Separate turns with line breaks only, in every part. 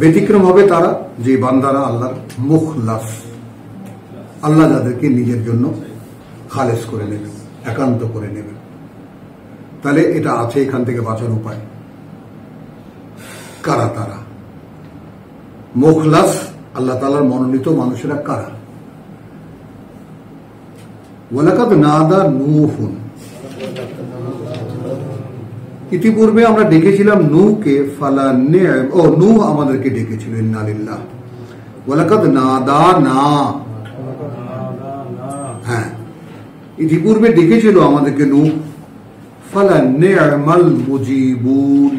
ব্যতিক্রম হবে তারা যে বান্দারা আল্লাহর মুখলাস, আল্লাহ যাদেরকে নিজের জন্য খালেস করে নেবেন, একান্ত করে নেবেন। তাহলে এটা আছে, এখান থেকে বাঁচার উপায়। কারা তারা? মুখলাস আল্লাহ তাআলার মনোনীত মানুষেরা কারা? ওয়ালাকাদ নাদা নূহুন, ইতিপূর্বে আমরা ডেকেছিলাম নূহকে, ফালা নি'ম, ও নূহ আমাদেরকে ডেকেছিল, ইন্না লিল্লাহ। ওয়ালাকাদ নাদানা, হ্যাঁ ইতিপূর্বে ডেকেছিল আমাদেরকে নূহ, ফালা নি'মাল মুজিবুন,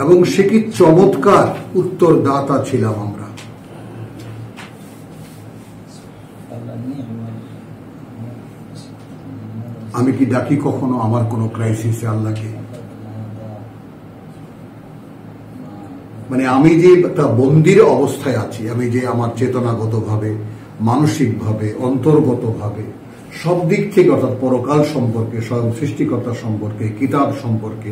এবং সে কি চমৎকার উত্তরদাতা ছিলাম আমরা। আমি কি ডাকি কখনো আমার কোনো ক্রাইসিসে আল্লাহকে? মানে আমি যে একটা বন্দির অবস্থায় আছি, আমি যে আমার চেতনাগত ভাবে, মানসিক ভাবে, অন্তর্গত ভাবে, সব দিক থেকে, অর্থাৎ পরকাল সম্পর্কে, স্বয়ং সৃষ্টিকর্তা সম্পর্কে, কিতাব সম্পর্কে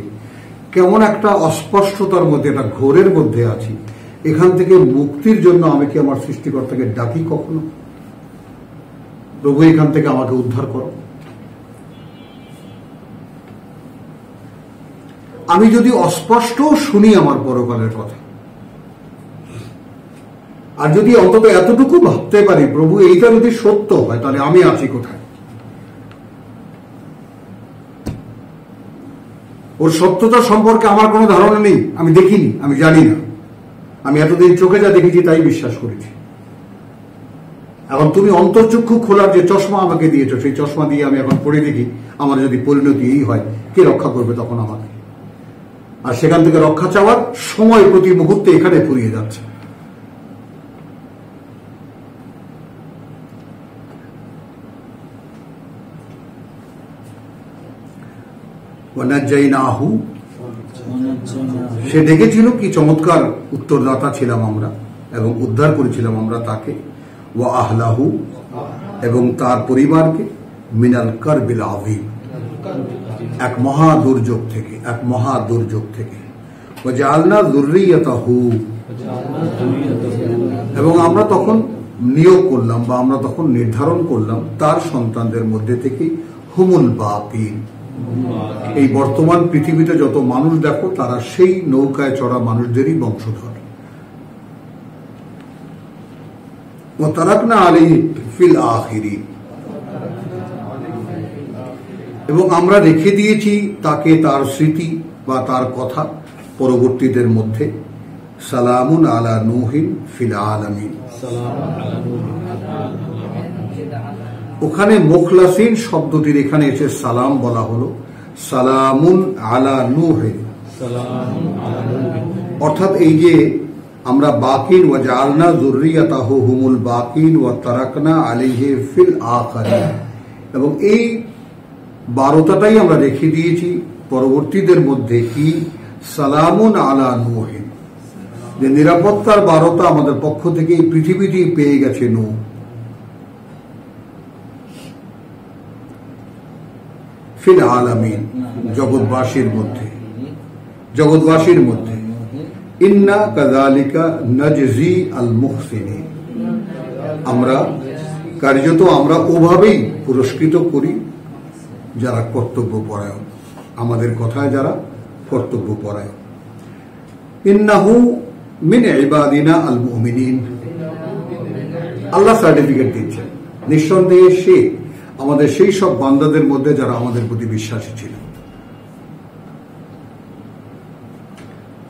কেমন একটা অস্পষ্টতার মধ্যে, একটা ঘোরের মধ্যে আছি। এখান থেকে মুক্তির জন্য আমি কি আমার সৃষ্টিকর্তাকে ডাকি কখনো, প্রভু এখান থেকে আমাকে উদ্ধার করো? আমি যদি অস্পষ্ট শুনি আমার পরকালের কথা, আর যদি অন্তত এতটুকু ভাবতে পারি প্রভু এইটা যদি সত্য হয়, তাহলে আমি আছি কোথায়? ওর সত্যতা সম্পর্কে আমার কোনো ধারণা নেই, আমি দেখিনি, আমি জানি না। আমি এতদিন চোখে যা দেখেছি তাই বিশ্বাস করেছি। এখন তুমি অন্তর্চক্ষু খোলার যে চশমা আমাকে দিয়েছো, সেই চশমা দিয়ে আমি এখন পড়ে দেখি, আমার যদি পরিণতি এই হয়, কে রক্ষা করবে তখন আমাকে? আর সেখান থেকে রক্ষা চাওয়ার সময় প্রতি মুহূর্তে এখানে ফুরিয়ে যাচ্ছে। সে ডেকেছিল, কি চমৎকার উত্তরদাতা ছিলাম আমরা, এবং উদ্ধার করেছিলাম আমরা তাকে, ওয়া আহলাহু, এবং তার পরিবারকে, মিনাল কারবিল আযীম, এক মহা দুর্যোগ থেকে, এক মহা দুর্যোগ থেকে। ওয়াজআলনা যুররিয়াতাহু, এবং আমরা তখন নিয়োগ করলাম, বা আমরা তখন নির্ধারণ করলাম তার সন্তানদের মধ্যে থেকে হুমুল বাকিন, এই বর্তমান পৃথিবীতে যত মানুষ দেখো তারা সেই নৌকায় চড়া মানুষদেরই বংশধর। ওয়া তারাকনা আলাইহি ফিল আখিরিন, এবং আমরা রেখে দিয়েছি তাকে, তার স্মৃতি বা তার কথা পরবর্তীদের মধ্যে, সালামুন আলা নূহিন ফিল আলামিন। ওখানে মুখলাসিন শব্দটির এখানে এসে সালাম বলা হলো, সালামুন আলা নূহিন, অর্থাৎ এই যে আমরা বাকিন, ওয়া জাআলনা যুররিয়াতাহু হুমুল বাকিন ওয়া তারাকনা আলাইহি ফিল আখিরিন, এবং এই বারোটাটাই আমরা রেখে দিয়েছি পরবর্তীদের মধ্যে, কি সালামুন আলা নূহিন, যে নিরাপত্তার বারোটা আমাদের পক্ষ থেকে এই পৃথিবীতেই পেয়ে গেছে নূহ। ফিল আলামিন, জগৎবাসীর মধ্যে, জগৎবাসীর মধ্যে। ইন্না কাযালিকা নাজজি আল মুহসিনিন, আমরা কার্যত আমরা ওভাবেই পুরস্কৃত করি যারা কর্তব্য পরায়ণ, আমাদের কথায় যারা কর্তব্য পরায়ণ। ইন্নাহু মিন ইবাদিনা আল মুমিনিন, আল্লাহ সার্টিফিকেট দিচ্ছেন, নিঃসন্দেহে সে আমাদের সেই সব বান্দাদের মধ্যে যারা আমাদের প্রতি বিশ্বাসী ছিল।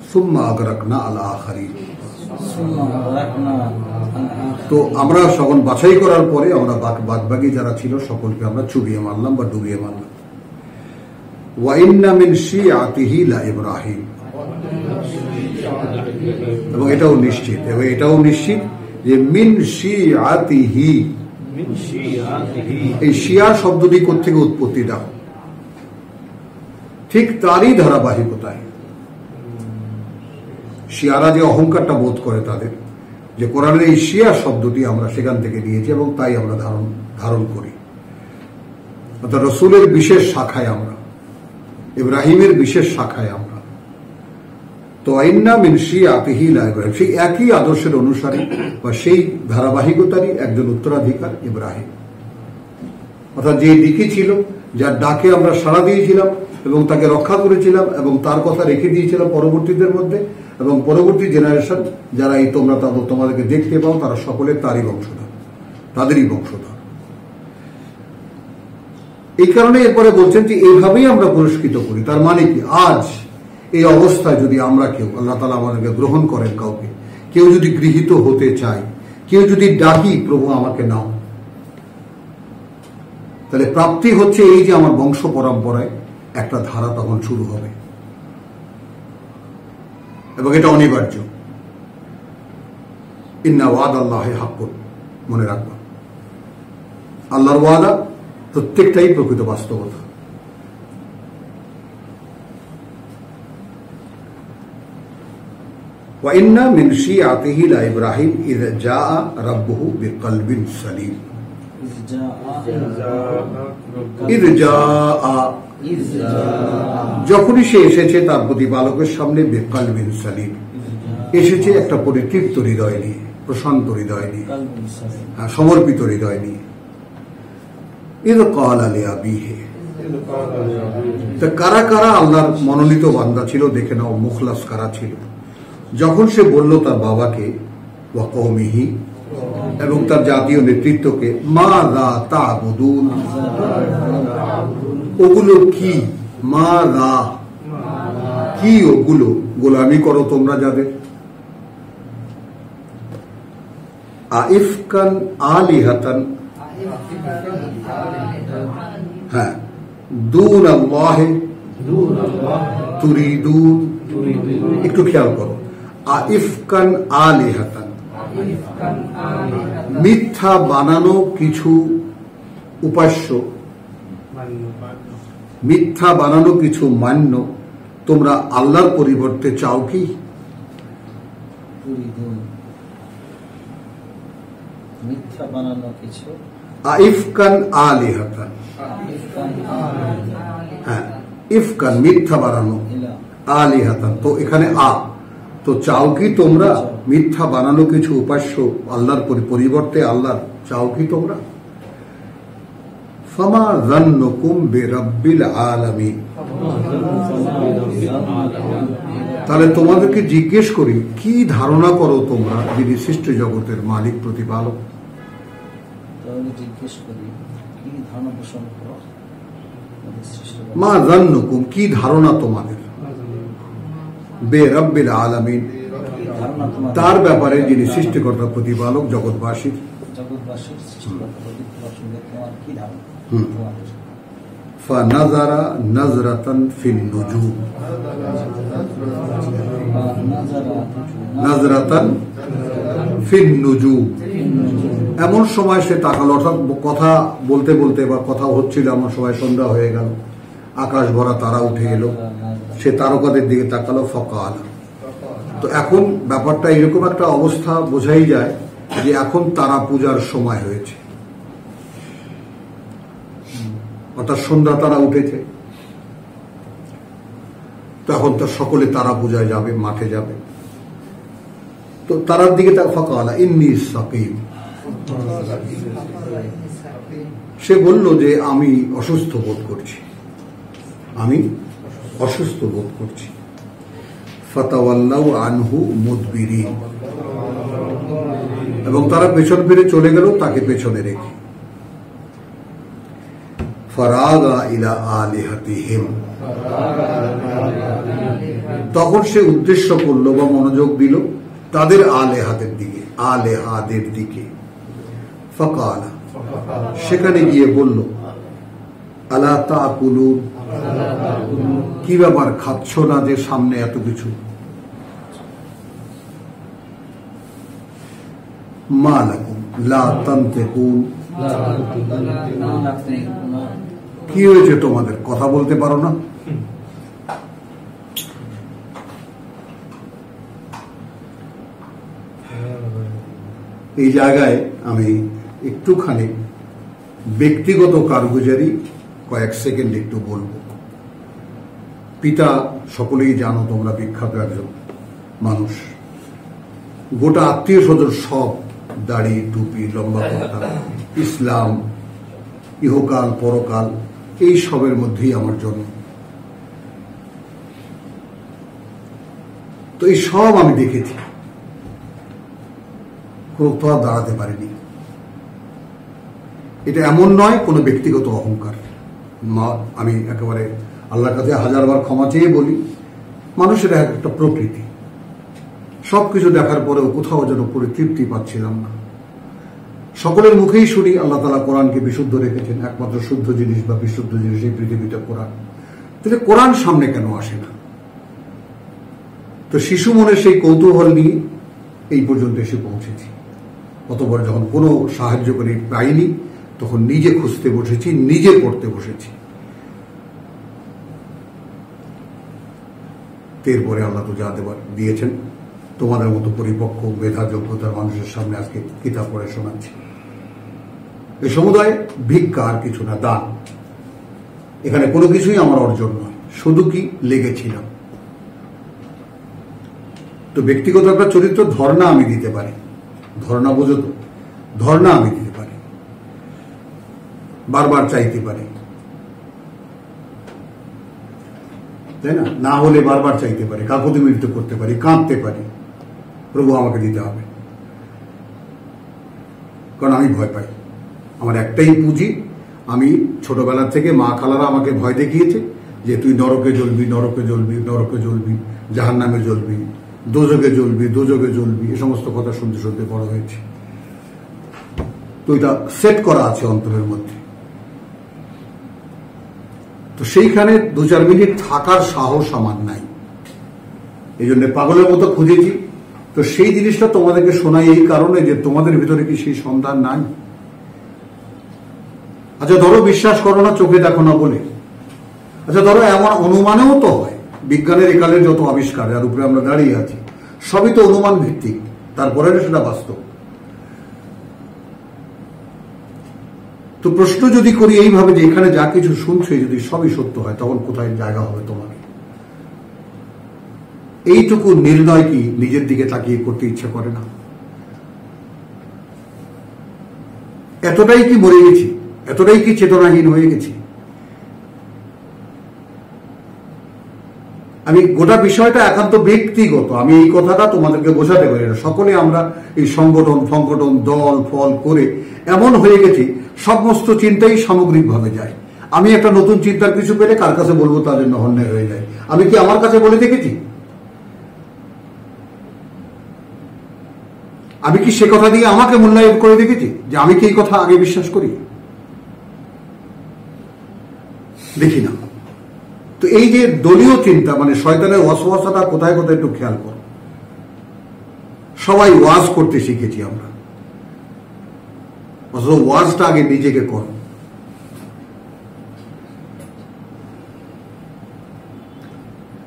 সুম্মা আগরাকনা আল আখিরিন, তো আমরা সকল বাছাই করার পরে আমরা বাদবাকি যারা ছিল সকলকে আমরা চুবিয়ে মারলাম বা ডুবিয়ে মারলাম। ওয়া ইন্না মিন শিআতিহি লা ইব্রাহিম, এবং এটাও নিশ্চিত, এবং এটাও নিশ্চিত যে মিন শিআতিহি, এই শিয়া শব্দটি কোত্থেকে উৎপত্তিটা, ঠিক তারই ধারাবাহিকতায়। শিয়ারা যে অহংকারটা বোধ করে তাদের, যে কোরআনের এই শিয়া শব্দটি আমরা সেখান থেকে নিয়েছি, এবং তাই আমরা ধারণ করি। অর্থাৎ রসুলের বিশেষ শাখায় আমরা, ইব্রাহিমের বিশেষ শাখায় আমরা, তো আইন্না মিন শিয়াতিহি লা ইব্রাহিম, সেই একই আদর্শের অনুসারী বা সেই ধারাবাহিকতারই একজন উত্তরাধিকার ইব্রাহিম। অর্থাৎ যে দিকে ছিল, যার ডাকে আমরা সাড়া দিয়েছিলাম এবং তাকে রক্ষা করেছিলাম এবং তার কথা রেখে দিয়েছিলাম পরবর্তীদের মধ্যে, এবং পরবর্তী জেনারেশন যারা এই তোমরা তোমাদেরকে দেখতে পাও তারা সকলে তারই বংশধর, তাদেরই বংশধর। এই কারণে এরপরে বলছেন যে এইভাবেই আমরা পুরস্কৃত করি। তার মানে কি, আজ এই অবস্থায় যদি আমরা কেউ, আল্লাহ তাআলা আমাদেরকে গ্রহণ করেন, কাউকে কেউ যদি গৃহীত হতে চায়, কেউ যদি ডাকি প্রভু আমাকে নাও, তাহলে প্রাপ্তি হচ্ছে এই যে আমার বংশ পরম্পরায় একটা ধারা তখন শুরু হবে এবং এটা অনিবার্য। ইন্না ওয়াদাল্লাহি হাক্কুন, মনে রাখবা আল্লাহর ওয়াদা প্রত্যেকটাই প্রকৃত বাস্তবতা। ওয়াইন্না মিন শিয়াতিহি লা ইব্রাহিম ইয জাআ রাব্বুহু বিকলবিন সালিম। ইয জাআ, যখনই সে এসেছে তার প্রতিপালকের সামনে, বিকলবিন সালিম, এসেছে একটা পরিতৃপ্ত হৃদয় নিয়ে, প্রশান্ত হৃদয় নিয়ে, সমর্পিত হৃদয় নিয়ে। ইয ক্বালা লিআবিহি, তা কারা কারা আল্লাহর মনোনীত বান্দা ছিল দেখে নাও, মুখলাস কারা ছিল। যখন সে বলল তার বাবাকে, ওয়া কওমিহি, এবং তার জাতীয় নেতৃত্বকে, মাযা তা'বুদুন, ওগুলো কি, মাযা কি, ওগুলো গোলামি করো তোমরা যাদের, আইফকান আলিহাতান, হ্যাঁ, দুন আল্লাহ তুরিদুন, একটু খেয়াল করো, আইফকান আলিহাতান, মিথ্যা বানানো কিছু উপাস্য, মিথ্যা বানানো কিছু মান্য তোমরা আল্লাহর পরিবর্তে চাও কি?
মিথ্যা বানানো কিছু,
আইফকান আলিহাতান, হ্যাঁ, ইফকান মিথ্যা বানানো, আলিহাতান তো এখানে তো চাও কি তোমরা মিথ্যা বানানো কিছু উপাস্য আল্লাহর পরিবর্তে আল্লাহর চাও কি তোমরা? ফামা যান্নুকুম বিরাব্বিল আলামিন, তাহলে তোমাদেরকে জিজ্ঞেস করি, কি ধারণা করো তোমরা যিনি সৃষ্টি জগতের মালিক প্রতিপালক? মা যান্নুকুম, কি ধারণা তোমাদের, বিরাব্বিল আলামিন, তার ব্যাপারে যিনি সৃষ্টিকর্তা প্রতিপালক জগৎবাসীর। ফানাযারা নাযরাতান ফিন নুজুম, নাযরাতান ফিন নুজুম, এমন সময় সে তাকালো, অর্থাৎ কথা বলতে বলতে বা কথা হচ্ছিল এমন সময় সন্ধ্যা হয়ে গেল, আকাশ ভরা তারা উঠে এলো, সে তারকাদের দিকে তাকালো, ফাকাল। তো এখন ব্যাপারটা এরকম একটা অবস্থা বোঝাই যায় যে এখন তারা পূজার সময় হয়েছে, অর্থাৎ সন্ধ্যা তারা উঠেছে, তখন তো সকলে তারা পূজায় যাবে, মাঠে যাবে। তো তারার দিকে ফাকাল ইন্নী সাকিম, সে বলল যে আমি অসুস্থ বোধ করছি, আমি অসুস্থ বোধ করছি। ফাতাওয়াল্লাউ আনহু মুদবিরিন, এবং তারা পেছন ফিরে চলে গেল তাকে পেছনে রেখে। ফারাগা ইলা আলিহাতিহিম, তখন সে উদ্দেশ্য করল বা মনোযোগ দিল তাদের আলেহাতের দিকে, আলেহাদের দিকে। ফাকালা, সেখানে গিয়ে বলল, আলা তাকুলুন, কি ব্যাপার খাচ্ছ না যে সামনে এত কিছু? মা লাকুম লা তানতিকুন, কি হয়েছে তোমাদের, কথা বলতে পারো না? এই জায়গায় আমি একটুখানি ব্যক্তিগত কারগুজারি কয়েক সেকেন্ড একটু বলবো। পিতা সকলেই জানো তোমরা, বিখ্যাত একজন মানুষ, গোটা আত্মীয় স্বজন সব দাড়ি টুপি লম্বা কথা, ইসলাম, ইহকাল পরকাল, এই সবের মধ্যেই আমার জন্ম। তো এই সব আমি দেখেছি, কোথাও দাঁড়াতে পারিনি। এটা এমন নয় কোনো ব্যক্তিগত অহংকার। আমি একেবারে আল্লাহর কাছে হাজারবার ক্ষমা চেয়ে বলি, মানুষের একটা প্রকৃতি। সবকিছু দেখার পরেও কোথাও যেন পরিতৃপ্তি পাচ্ছিলাম না। সকলের মুখেই শুনি আল্লাহ তাআলা কোরআনকে বিশুদ্ধ রেখেছেন, একমাত্র শুদ্ধ জিনিস বা বিশুদ্ধ জিনিস এই পৃথিবীতে কোরআন। তাহলে কোরআন সামনে কেন আসে না? তো শিশু মনে সেই কৌতূহল নিয়ে এই পর্যন্ত এসে পৌঁছেছি। অতঃপর যখন কোনো সাহায্য করে পাইনি, তখন নিজে খুঁজতে বসেছি, নিজে পড়তে বসেছি। এরপরে আল্লাহ তো যা দেবার দিয়েছেন, তোমাদের মতো পরিপক্ক মেধা যোগ্যতার মানুষের সামনে আজকে কিতাব পড়ে শোনাচ্ছি। এই সমুদায় ভিক্ষা আর কিছু না, দান। এখানে কোনো কিছুই আমার অর্জন নয়, শুধু কি লেগেছিলাম। তো ব্যক্তিগত একটা চরিত্র, ধর্ণা আমি দিতে পারি। ধর্ণা বোঝো তো? ধর্ণা আমি দিতে পারি, বারবার চাইতে পারি, তাই না? না হলে বারবার চাইতে পারি, কাকুতি মিনতি করতে পারি, কাঁদতে পারি, প্রভু আমাকে দিতে হবে। কারণ আমি ভয় পাই। আমার একটাই পুঁজি, আমি ছোটবেলা থেকে মা খালারা আমাকে ভয় দেখিয়েছে যে তুই নরকে জ্বলবি, নরকে জ্বলবি, নরকে জ্বলবি, জাহান্নামে জ্বলবি, দোজকে জ্বলবি, দোজকে জ্বলবি, এ সমস্ত কথা শুনতে শুনতে বড় হয়েছে। তো এটা সেট করা আছে অন্তরের মধ্যে। তো সেইখানে 2-4 মিনিট থাকার সাহস আমার নাই, এই জন্য পাগলের মতো খুঁজেছি। তো সেই জিনিসটা তোমাদেরকে শোনাই এই কারণে যে তোমাদের ভিতরে কি সেই সন্ধান নাই? আচ্ছা ধরো বিশ্বাস করো না, চোখে দেখো না বলে। আচ্ছা ধরো এমন অনুমানেও তো হয়, বিজ্ঞানের একালের যত আবিষ্কার যার উপরে আমরা দাঁড়িয়ে আছি সবই তো অনুমান ভিত্তিক, তারপরে সেটা বাস্তব। তো প্রশ্ন যদি করি এইভাবে যে এখানে যা কিছু শুনছে যদি সবই সত্য হয়, তখন কোথায় জায়গা হবে তোমার? এইটুকু নির্ণয় কি নিজের দিকে তাকিয়ে করতে ইচ্ছে করে না? এতটাই কি মরে গেছি? এতটাই কি চেতনাহীন হয়ে গেছি? আমি গোটা বিষয়টা একান্ত ব্যক্তিগত, আমি এই কথাটা তোমাদেরকে বোঝাতে পারি না। সকলে আমরা এই সংগঠন দল ফল করে এমন হয়ে গেছি, সমস্ত চিন্তাই সামগ্রিকভাবে যায়। আমি একটা নতুন চিন্তার কিছু পেলে কার কাছে বলবো তার জন্য অন্যায় হয়ে যায়। আমি কি আমার কাছে বলে দেখেছি? আমি কি সে কথা দিয়ে আমাকে মূল্যায়ন করে দেখেছি যে আমি কি এই কথা আগে বিশ্বাস করি? দেখি না। তো এই যে দলীয় চিন্তা, মানে শয়তানের ওয়াসওয়াসাটা কোথায় কোথায় একটু খেয়াল করো। সবাই ওয়াজ করতে শিখেছি আমরা, অথচ ওয়াজটা আগে নিজেকে করো।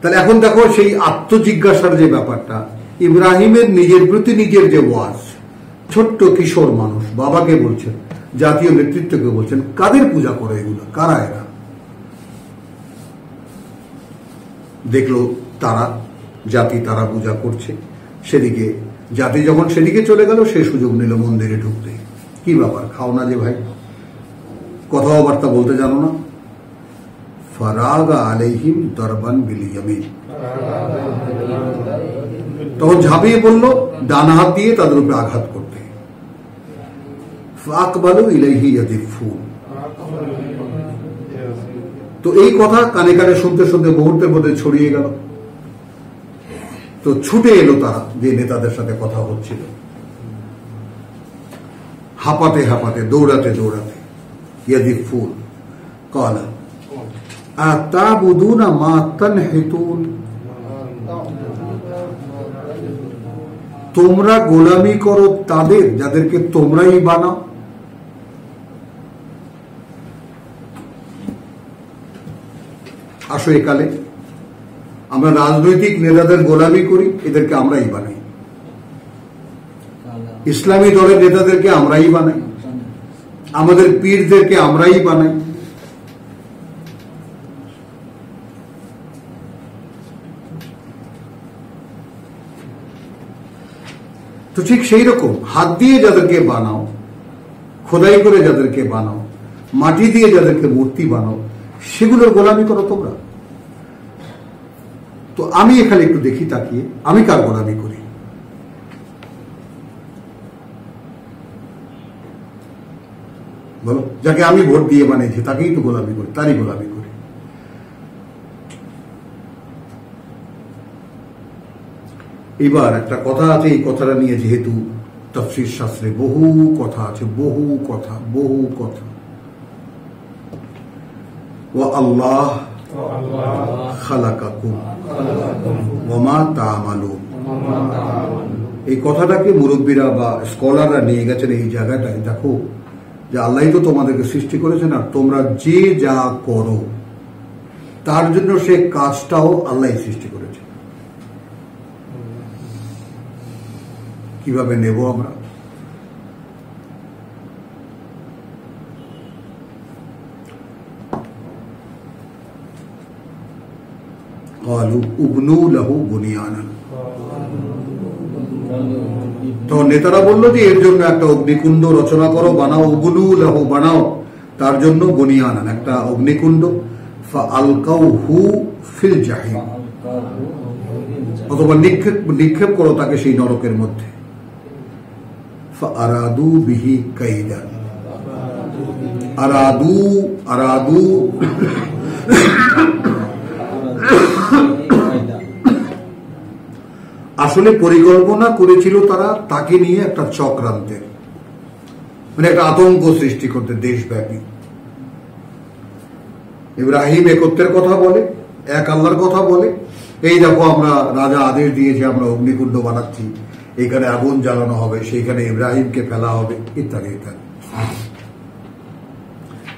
তাহলে এখন দেখো সেই আত্মজিজ্ঞাসার যে ব্যাপারটা, ইব্রাহিমের নিজের প্রতি নিজের যে ওয়াজ, ছোট্ট কিশোর মানুষ বাবাকে বলছেন, জাতীয় নেতৃত্বকে বলছেন, কাদের পূজা করে এগুলো, কারা এরা? দেখলো তারা, জাতি তারা পূজা করছে। সেদিকে জাতি যখন সেদিকে চলে গেল, সে সুযোগ নিল মন্দিরে ঢুকতে। কি ব্যাপার, খাও না যে ভাই, কথাবার্তা বলতে জানো না? ফারাগা আলাইহিম দরবান বিল ইয়ামিন, তখন ঝাঁপিয়ে পড়লো ডান হাত দিয়ে তাদের উপরে আঘাত করতে। ফাকবালু ইলাইহি ইয়াদিফুন। তো এই কথা কানে কানে শুনতে শুনতে মুহূর্তের মধ্যে ছড়িয়ে গেল। তো ছুটে এলো তারা যে নেতাদের সাথে কথা হচ্ছিল, হাঁপাতে হাঁপাতে, দৌড়াতে দৌড়াতে। ইয়াদিফুন ক্বালা আতাবুদুনা মা তানহিতুন, তোমরা গোলামি করো তাদের যাদেরকে তোমরাই বানাও। আসো একালে আমরা রাজনৈতিক নেতাদের গোলামি করি, এদেরকে আমরাই বানাই। ইসলামী দলের নেতাদেরকে আমরাই বানাই, আমাদের পীরদেরকে আমরাই বানাই। তো ঠিক সেই রকম হাত দিয়ে যাদেরকে বানাও, খোদাই করে যাদেরকে বানাও, মাটি দিয়ে যাদেরকে মূর্তি বানাও, সেগুলোর গোলামি করো তোমরা। তো আমি এখানে একটু দেখি তাকিয়ে, আমি কার গোলামি করি? বলো, যাকে আমি ভোট দিয়ে বানিয়েছি তাকেই তো গোলামি করি, তারই গোলামি করি। এবার একটা কথা আছে, এই কথাটা নিয়ে যেহেতু তাফসীর শাস্ত্রে বহু কথা আছে, বহু কথা। ওয়া আল্লাহ খালাকাকুম ওয়া মা তা'মালুন, এই কথাটাকে মুরব্বীরা বা স্কলাররা নিয়ে গেছেন এই জায়গাটায়। দেখো যে আল্লাহই তো তোমাদেরকে সৃষ্টি করেছেন, আর তোমরা যে যা করো তার জন্য সে কাজটাও আল্লাহই সৃষ্টি করেছে। কিভাবে নেব আমরা? ক্বালু উবনু লাহু বুনিয়ানান, তো নেতারা বললো যে এর জন্য একটা অগ্নিকুণ্ড রচনা করো, বানাও, উবনু লাহু, বানাও তার জন্য বুনিয়ানান, একটা অগ্নিকুণ্ড। ফাআলকাউহু ফিল জাহিম, অথবা নিক্ষেপ করো তাকে সেই নরকের মধ্যে। ফাআরাদু বিহি কাইদান, আরাদু আসলে পরিকল্পনা করেছিল তারা তাকে নিয়ে একটা চক্রান্তের, মানে একটা আতঙ্ক সৃষ্টি করতে দেশব্যাপী। ইব্রাহিম একত্বের কথা বলে, এক আল্লাহর কথা বলে, এই দেখো আমরা রাজা আদেশ দিয়েছে, আমরা অগ্নিকুণ্ড বানাচ্ছি, এখানে আগুন জ্বালানো হবে, সেইখানে ইব্রাহিমকে ফেলা হবে, ইত্যাদি ইত্যাদি।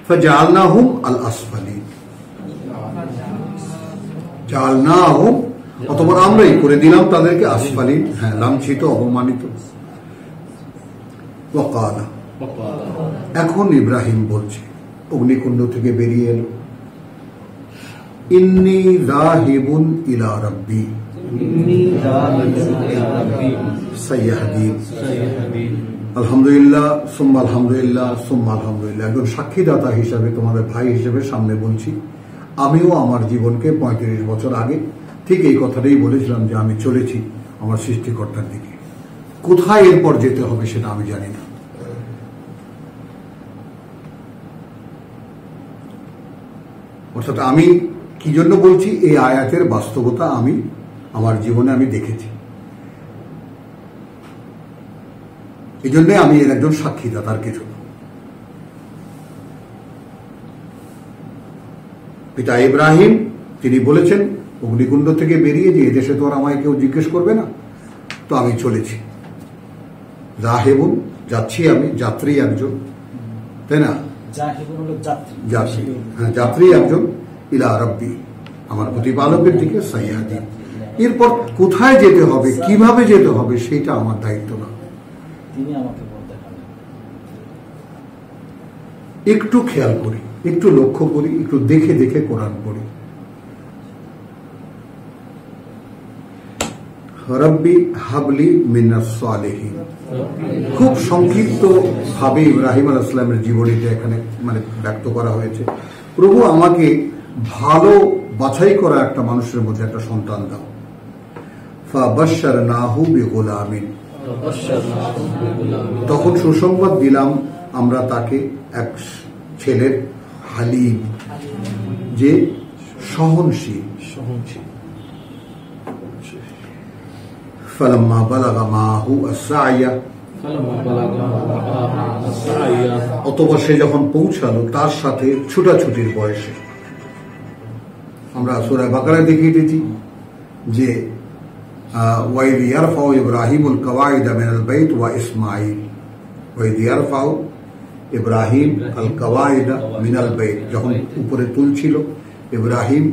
ফাজআলনাহুম আল আসফালিন, জাআলনাহুম, অথবা আমরাই করে দিলাম তাদেরকে আসফালিন, হ্যাঁ, লাঞ্ছিত, অপমানিত। ওয়াকালা, এখন ইব্রাহিম বলছে, অগ্নিকুণ্ড থেকে বেরিয়ে এলো, ইন্নী যাহিবুন ইলা রাব্বি সাইয়াহদিন। আলহামদুলিল্লাহ সুম্মা আলহামদুলিল্লাহ সুম্মা আলহামদুলিল্লাহ, একজন সাক্ষীদাতা হিসাবে, তোমাদের ভাই হিসেবে সামনে বলছি, আমিও আমার জীবনকে 35 বছর আগে ঠিক এই কথাটাই বলেছিলাম যে আমি চলেছি আমার সৃষ্টিকর্তার দিকে। কোথায় এরপর যেতে হবে সেটা আমি জানি না। অর্থাৎ আমি কি জন্য বলছি, এই আয়াতের বাস্তবতা আমি আমার জীবনে আমি দেখেছি, এই জন্য আমি এর একজন সাক্ষীদাতা, তার কিছু। পিতা ইব্রাহিম তিনি বলেছেন অগ্নিকুণ্ড থেকে বেরিয়ে যে এদেশে তো আর আমায় কেউ জিজ্ঞেস করবে না, তো আমি চলেছি। জাহেবুন, যাচ্ছি আমি, যাত্রী একজন, তাই না? যাত্রী, হ্যাঁ, যাত্রী একজন, ইলা রাব্বি, আমার প্রতিপালকের দিকে, সাইয়াহদিন। এরপর কোথায় যেতে হবে, কিভাবে যেতে হবে, সেটা আমার দায়িত্ব না,
তিনি আমাকে বলতে পারেন।
একটু খেয়াল করি, একটু লক্ষ্য করি, একটু দেখে দেখে কোরআন পড়ি। রব্বি হাবলি মিনাস সালিহিন, খুব সংক্ষিপ্ত ভাবে ইব্রাহিম আলাইহিস সালামের জীবনীটা এখানে মানে ব্যক্ত করা হয়েছে। প্রভু আমাকে ভালো বাছাই করা একটা মানুষের মধ্যে একটা সন্তান দাও। ফাবাশশারনাহু বিগুলামিন, তখন সুসংবাদ দিলাম আমরা তাকে এক ছেলের, হালিম, যে সহনশীল। ফালাম্মা বালাগা মাহু আস-সা'য়া, অতঃপর সে যখন পৌঁছালো তার সাথে ছুটাছুটির বয়সে। আমরা সূরা বাকারায় দেখিয়ে দিয়েছি যে ওয়াইদ ইয়ারফাউ ইব্রাহিমুল কাওয়াইদা মিনাল বাইত ওয়া ইসমাঈল, ওয়াইদ ইয়ারফাউ ইব্রাহিম আল কাওয়াইদা মিনাল বাইত, যখন উপরে তুলছিল ইব্রাহিম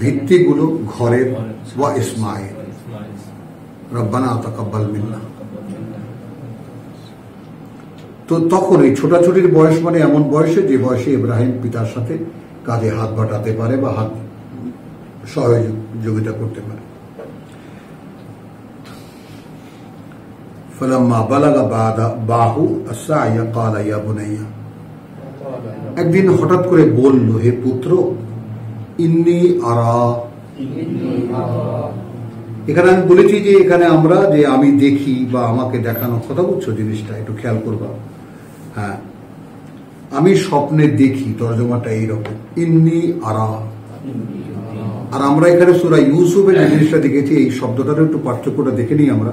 ভিত্তিগুলো ঘরের, ওয়া ইসমাঈল রব্বানা তাকাব্বাল মিন্না। তো তখন এই ছোটাছুটির বয়স মানে এমন বয়সে যে বয়সে ইব্রাহিম পিতার সাথে কাঁধে হাত বাটাতে পারে বা হাত সহযোগিতা করতে পারে। ফালাম্মা বালাগা বাহু আস-সা'য়া ক্বালা ইয়া বুনাইয়া, একদিন হঠাৎ করে বলল, হে পুত্র, ইন্নী আরা। এখানে আমি বলেছি যে এখানে আমরা যে আমি দেখি বা আমাকে দেখানো, কথা বলছো জিনিসটা একটু খেয়াল করবা। হ্যাঁ, আমি স্বপ্নে দেখি, তর্জমাটা এইরকম, ইন্নী আরা। আর আমরা এখানে সূরা ইউসুফের যে জিনিসটা দেখেছি, এই শব্দটার একটু পার্থক্যটা দেখে নিই আমরা।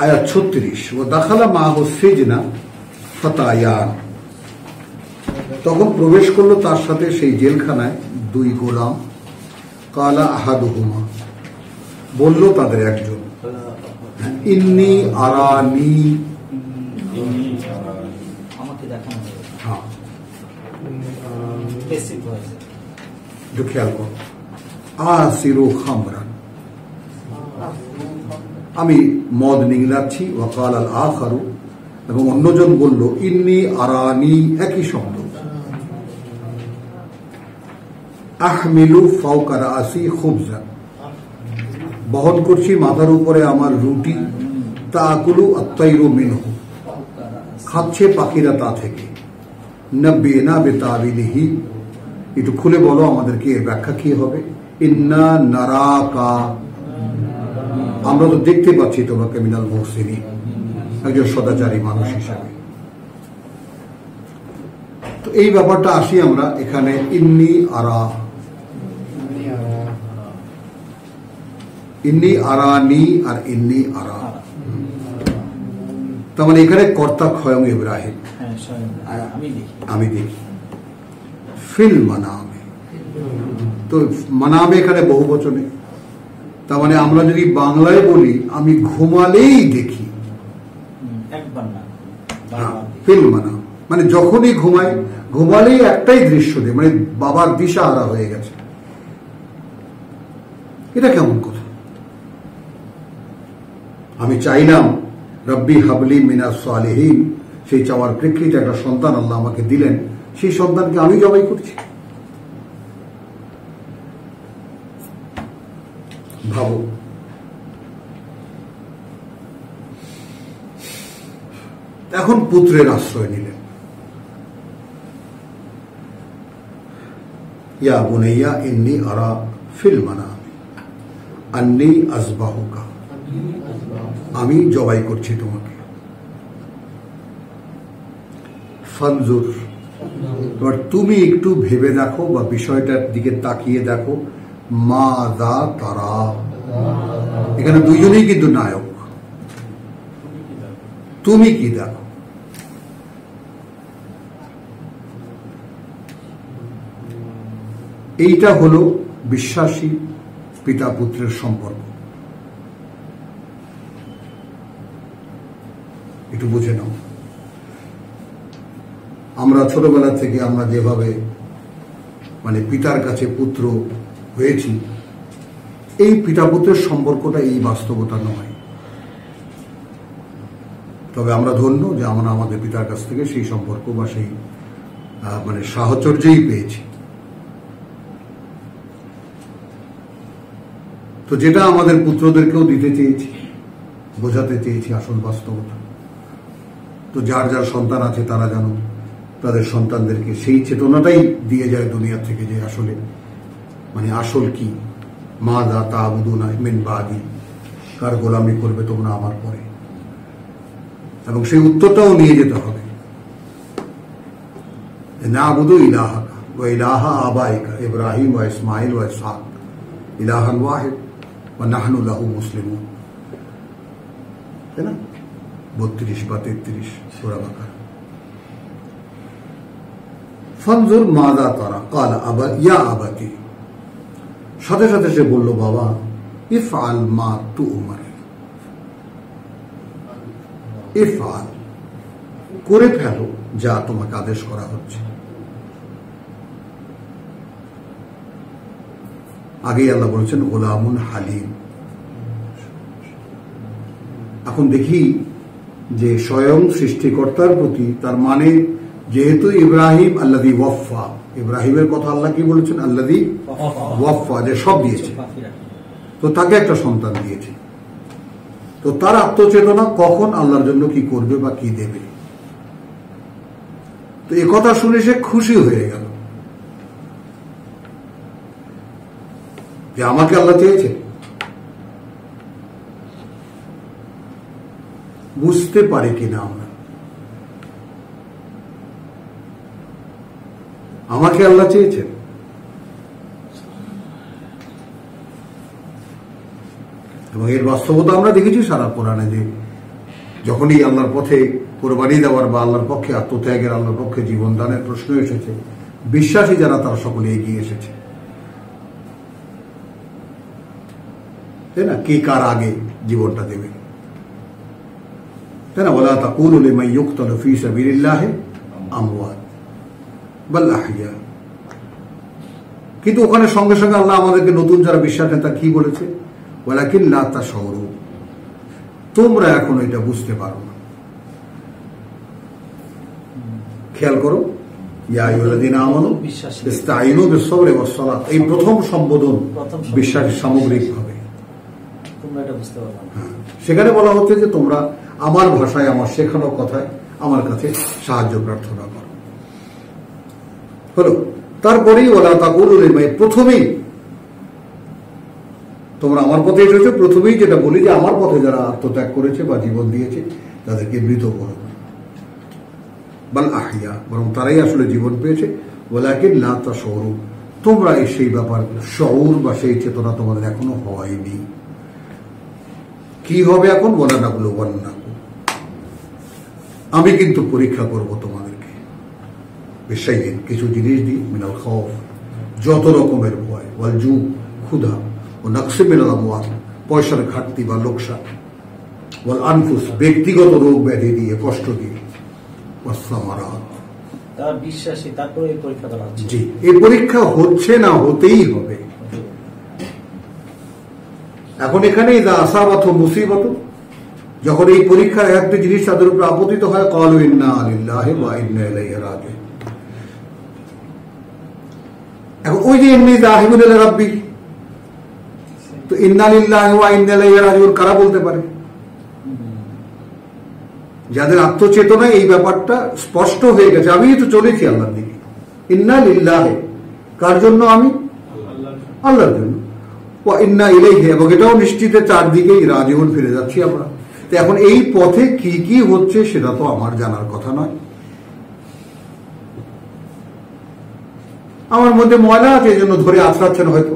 আয়াত 36, ও দাখালা মাহু সিজনা ফাতায়ান, তখন প্রবেশ করলো তার সাথে সেই জেলখানায় দুই গোলাম। কালা আহাদুহুমা, বলল তাদের একজন, ইন্নী আরানি,
আমাকে দেখানো হবে।
হ্যাঁ
পেসিভ হয়েছে।
একটু খেয়াল করো, আসিরু খামরান, আমি মদ নিংড়াচ্ছি। ওয়াকাল আল আখারু, এবং অন্যজন বলল, ইন্নী আরানি, একই শব্দ। আহমিলু ফাওকা রাসি খুবজান, বহন করছি মাথার উপরে আমার রুটি। তাকুলু আত-তায়রু মিনহু, খাচ্ছে পাখিরা তা থেকে। নাব্বিনা বিতাবিলিহি, একটু খুলে বলো আমাদেরকে এর ব্যাখ্যা কি হবে। ইন্না নারাকা, আমরা তো দেখতে পাচ্ছি তোমাকে মিনাল মুহসিনিন, একজন সদাচারী মানুষ হিসাবে। তো এই ব্যাপারটা আসি আমরা এখানে, ইন্নী আরা, ইন্নী আরানি আর ইন্নী আরা, তার মানে এখানে কর্তা স্বয়ং ইব্রাহিম।
হ্যাঁ, স্বয়ং
আমি দেখি। ফিল মানামে, তো মানামে এখানে বহু বচনে, তার মানে আমরা যদি বাংলায় বলি আমি ঘুমালেই দেখি,
একবার না,
ফিল মানাম মানে যখনই ঘুমাই, ঘুমালেই একটাই দৃশ্য দেয়, মানে বাবার দিশাহারা হয়ে গেছে। এটা কেমন কথা? আমি চাইলাম রব্বি হাবলি মিনাস সালিহিন, সেই চাওয়ার প্রেক্ষিতে একটা সন্তান আল্লাহ আমাকে দিলেন, সেই সন্তানকে আমি জবাই করছি। ভাবো, এখন পুত্রের আশ্রয় নিলেন। ইয়া বুনাইয়া ইন্নী আরা ফিল মানামি আন্নী আযবাহুকা, আমি জবাই করছি তোমাকে। ফানজুর, এবার তুমি একটু ভেবে দেখো বা বিষয়টার দিকে তাকিয়ে দেখো, মাযা তারা, এখানে দুইজনেই কিন্তু নায়ক। তুমি কি দেখো? এইটা হলো বিশ্বাসী পিতা পুত্রের সম্পর্ক। একটু বুঝে নাও, আমরা ছোটবেলা থেকে আমরা যেভাবে মানে পিতার কাছে পুত্র হয়েছি, এই পিতা পুত্রের সম্পর্কটা এই বাস্তবতা নয়। তবে আমরা ধন্য যে আমরা আমাদের পিতার কাছ থেকে সেই সম্পর্ক বা সেই মানে সাহচর্যই পেয়েছি। তো যেটা আমাদের পুত্রদেরকেও দিতে চেয়েছি, বোঝাতে চেয়েছি আসল বাস্তবতা। তো যার যার সন্তান আছে তারা যেন তাদের সন্তানদেরকে সেই চেতনাটাই দিয়ে যায় দুনিয়া থেকে, যে আসলে মানে আসল কি, মাযা তা'বুদুনা মিন বাদি, কার গোলামি করবে তোমরা আমার পরে, এবং সেই উত্তরটাও নিয়ে যেতে হবে। না'বুদু ইলাহাকা ওয়া ইলাহা আবাইকা ইব্রাহিম ওয়া ইসমাঈল ওয়া ইসহাক ইলাহান ওয়াহিদ ওয়া নাহনু লাহু মুসলিমুন, তাই না? 32 বা 33 সূরা বাকারা। ফানজুর মাযা তারা, ক্বালা আবা ইয়া আবাতি, সাথে সাথে সে বলল, বাবা, ইফআল মা তু'মার, ইফআল, করে ফেলো যা তোমাকে আদেশ করা হচ্ছে। আগেই আল্লাহ বলেছেন গোলামুন হালিম। এখন দেখি যে স্বয়ং সৃষ্টিকর্তার প্রতি তার মানে যেহেতু ইব্রাহিম আল্লাযী ওয়াফা, ইব্রাহিমের কথা আল্লাহ কি বলেছেন? আল্লাযী ওয়াফা, যে সব দিয়েছে, তো তাকে একটা সন্তান দিয়েছে। তো তার আত্মচেতনা কখন আল্লাহর জন্য কি করবে বা কি দেবে, তো এ কথা শুনে সে খুশি হয়ে গেল যে আমাকে আল্লাহ চেয়েছে। বুঝতে পারি কিনা আমরা, আমাকে আল্লাহ চেয়েছেন। এবং এর বাস্তবতা আমরা দেখেছি সারা কোরআনে, যে যখনই আল্লাহর পথে কোরবানি দেওয়ার বা আল্লাহর পক্ষে আত্মত্যাগের, আল্লাহর পক্ষে জীবন দানের প্রশ্ন এসেছে, বিশ্বাসী যারা তারা সকলে এগিয়ে এসেছে, তাই না? কে কার আগে জীবনটা দেবে, তাই না? ওয়ালা তাকুলু লিমান ইউকতালু ফী সাবিলিল্লাহি আমওয়াত বাল আহইয়া। কিন্তু ওখানে সঙ্গে সঙ্গে আল্লাহ আমাদেরকে নতুন যারা বিশ্বাস নেন তা কি বলেছে? ওয়ালাকিন লা তাশউরু, তোমরা এখন এটা বুঝতে পারো না। খেয়াল করো, ইয়া আইয়ুহাল্লাযীনা আমানু ইসতাঈনু বিস-সাবরি ওয়াস-সালাত, এই প্রথম সম্বোধন বিশ্বাসের সামগ্রিকভাবে
তোমরা এটা বুঝতে পারো না।
সেখানে বলা হচ্ছে যে তোমরা আমার ভাষায়, আমার শেখানো কথায় আমার কাছে সাহায্য প্রার্থনা করো। হলো, তারপরেই ওয়ালা তাকুলু লিমান, প্রথমেই তোমরা আমার পথে এসেছো, প্রথমেই যেটা বলি যে আমার পথে যারা আত্মত্যাগ করেছে বা জীবন দিয়েছে তাদেরকে মৃত করো না, বাল আহইয়া, বরং তারাই আসলে জীবন পেয়েছে। ওয়ালাকিন লা তাশউরু, তোমরা সেই ব্যাপার শউর বা সেই চেতনা তোমাদের এখনো হয়নি। কি হবে এখন? ওয়ালা নাবলুওয়ান্নাকুম, আমি কিন্তু পরীক্ষা করব তোমাদেরকে, বিশাইইন, কিছু জিনিস দিই, মিনাল খাউফ, যত রকমের ভয়, ওয়াল জু, ক্ষুধা, ও নাকসি মিনাল আমওয়াল, পয়সার ঘাটতি বা লোকসান, ওয়াল আনফুস, ব্যক্তিগত রোগ ব্যাধি দিয়ে, কষ্ট দিয়ে, ওয়াস সামারাত,
তার বিশ্বাসী, তারপরে এই পরীক্ষা করা হচ্ছে।
জি, এই পরীক্ষা হচ্ছে না, হতেই হবে। এখন এখানে ইযা আসাবাত মুসিবাত, যখন এই পরীক্ষার একটা জিনিস তাদের উপর আপতিত হয়, ক্বালু ইন্না লিল্লাহি ওয়া ইন্না ইলাইহি রাজিউন। এখন ওই যে ইন্নী যাহিবুন ইলা রাব্বি, তো ইন্না লিল্লাহি ওয়া ইন্না ইলাইহি রাজিউন কারা বলতে পারে? যাদের আত্মচেতনায় এই ব্যাপারটা স্পষ্ট হয়ে গেছে, আমি তো চলেছি আল্লাহর দিকে, ইন্না লিল্লাহি, কার জন্য? আমি আল্লাহর জন্য, ওয়া ইন্না ইলাইহি, এবং এটাও নিশ্চিত চারদিকেই রাজিউন, ফিরে যাচ্ছি আমরা। তো এখন এই পথে কি কি হচ্ছে সেটা তো আমার জানার কথা নয়। আমার মধ্যে ময়লা আছে, এই জন্য ধরে আছড়াচ্ছেন হয়তো,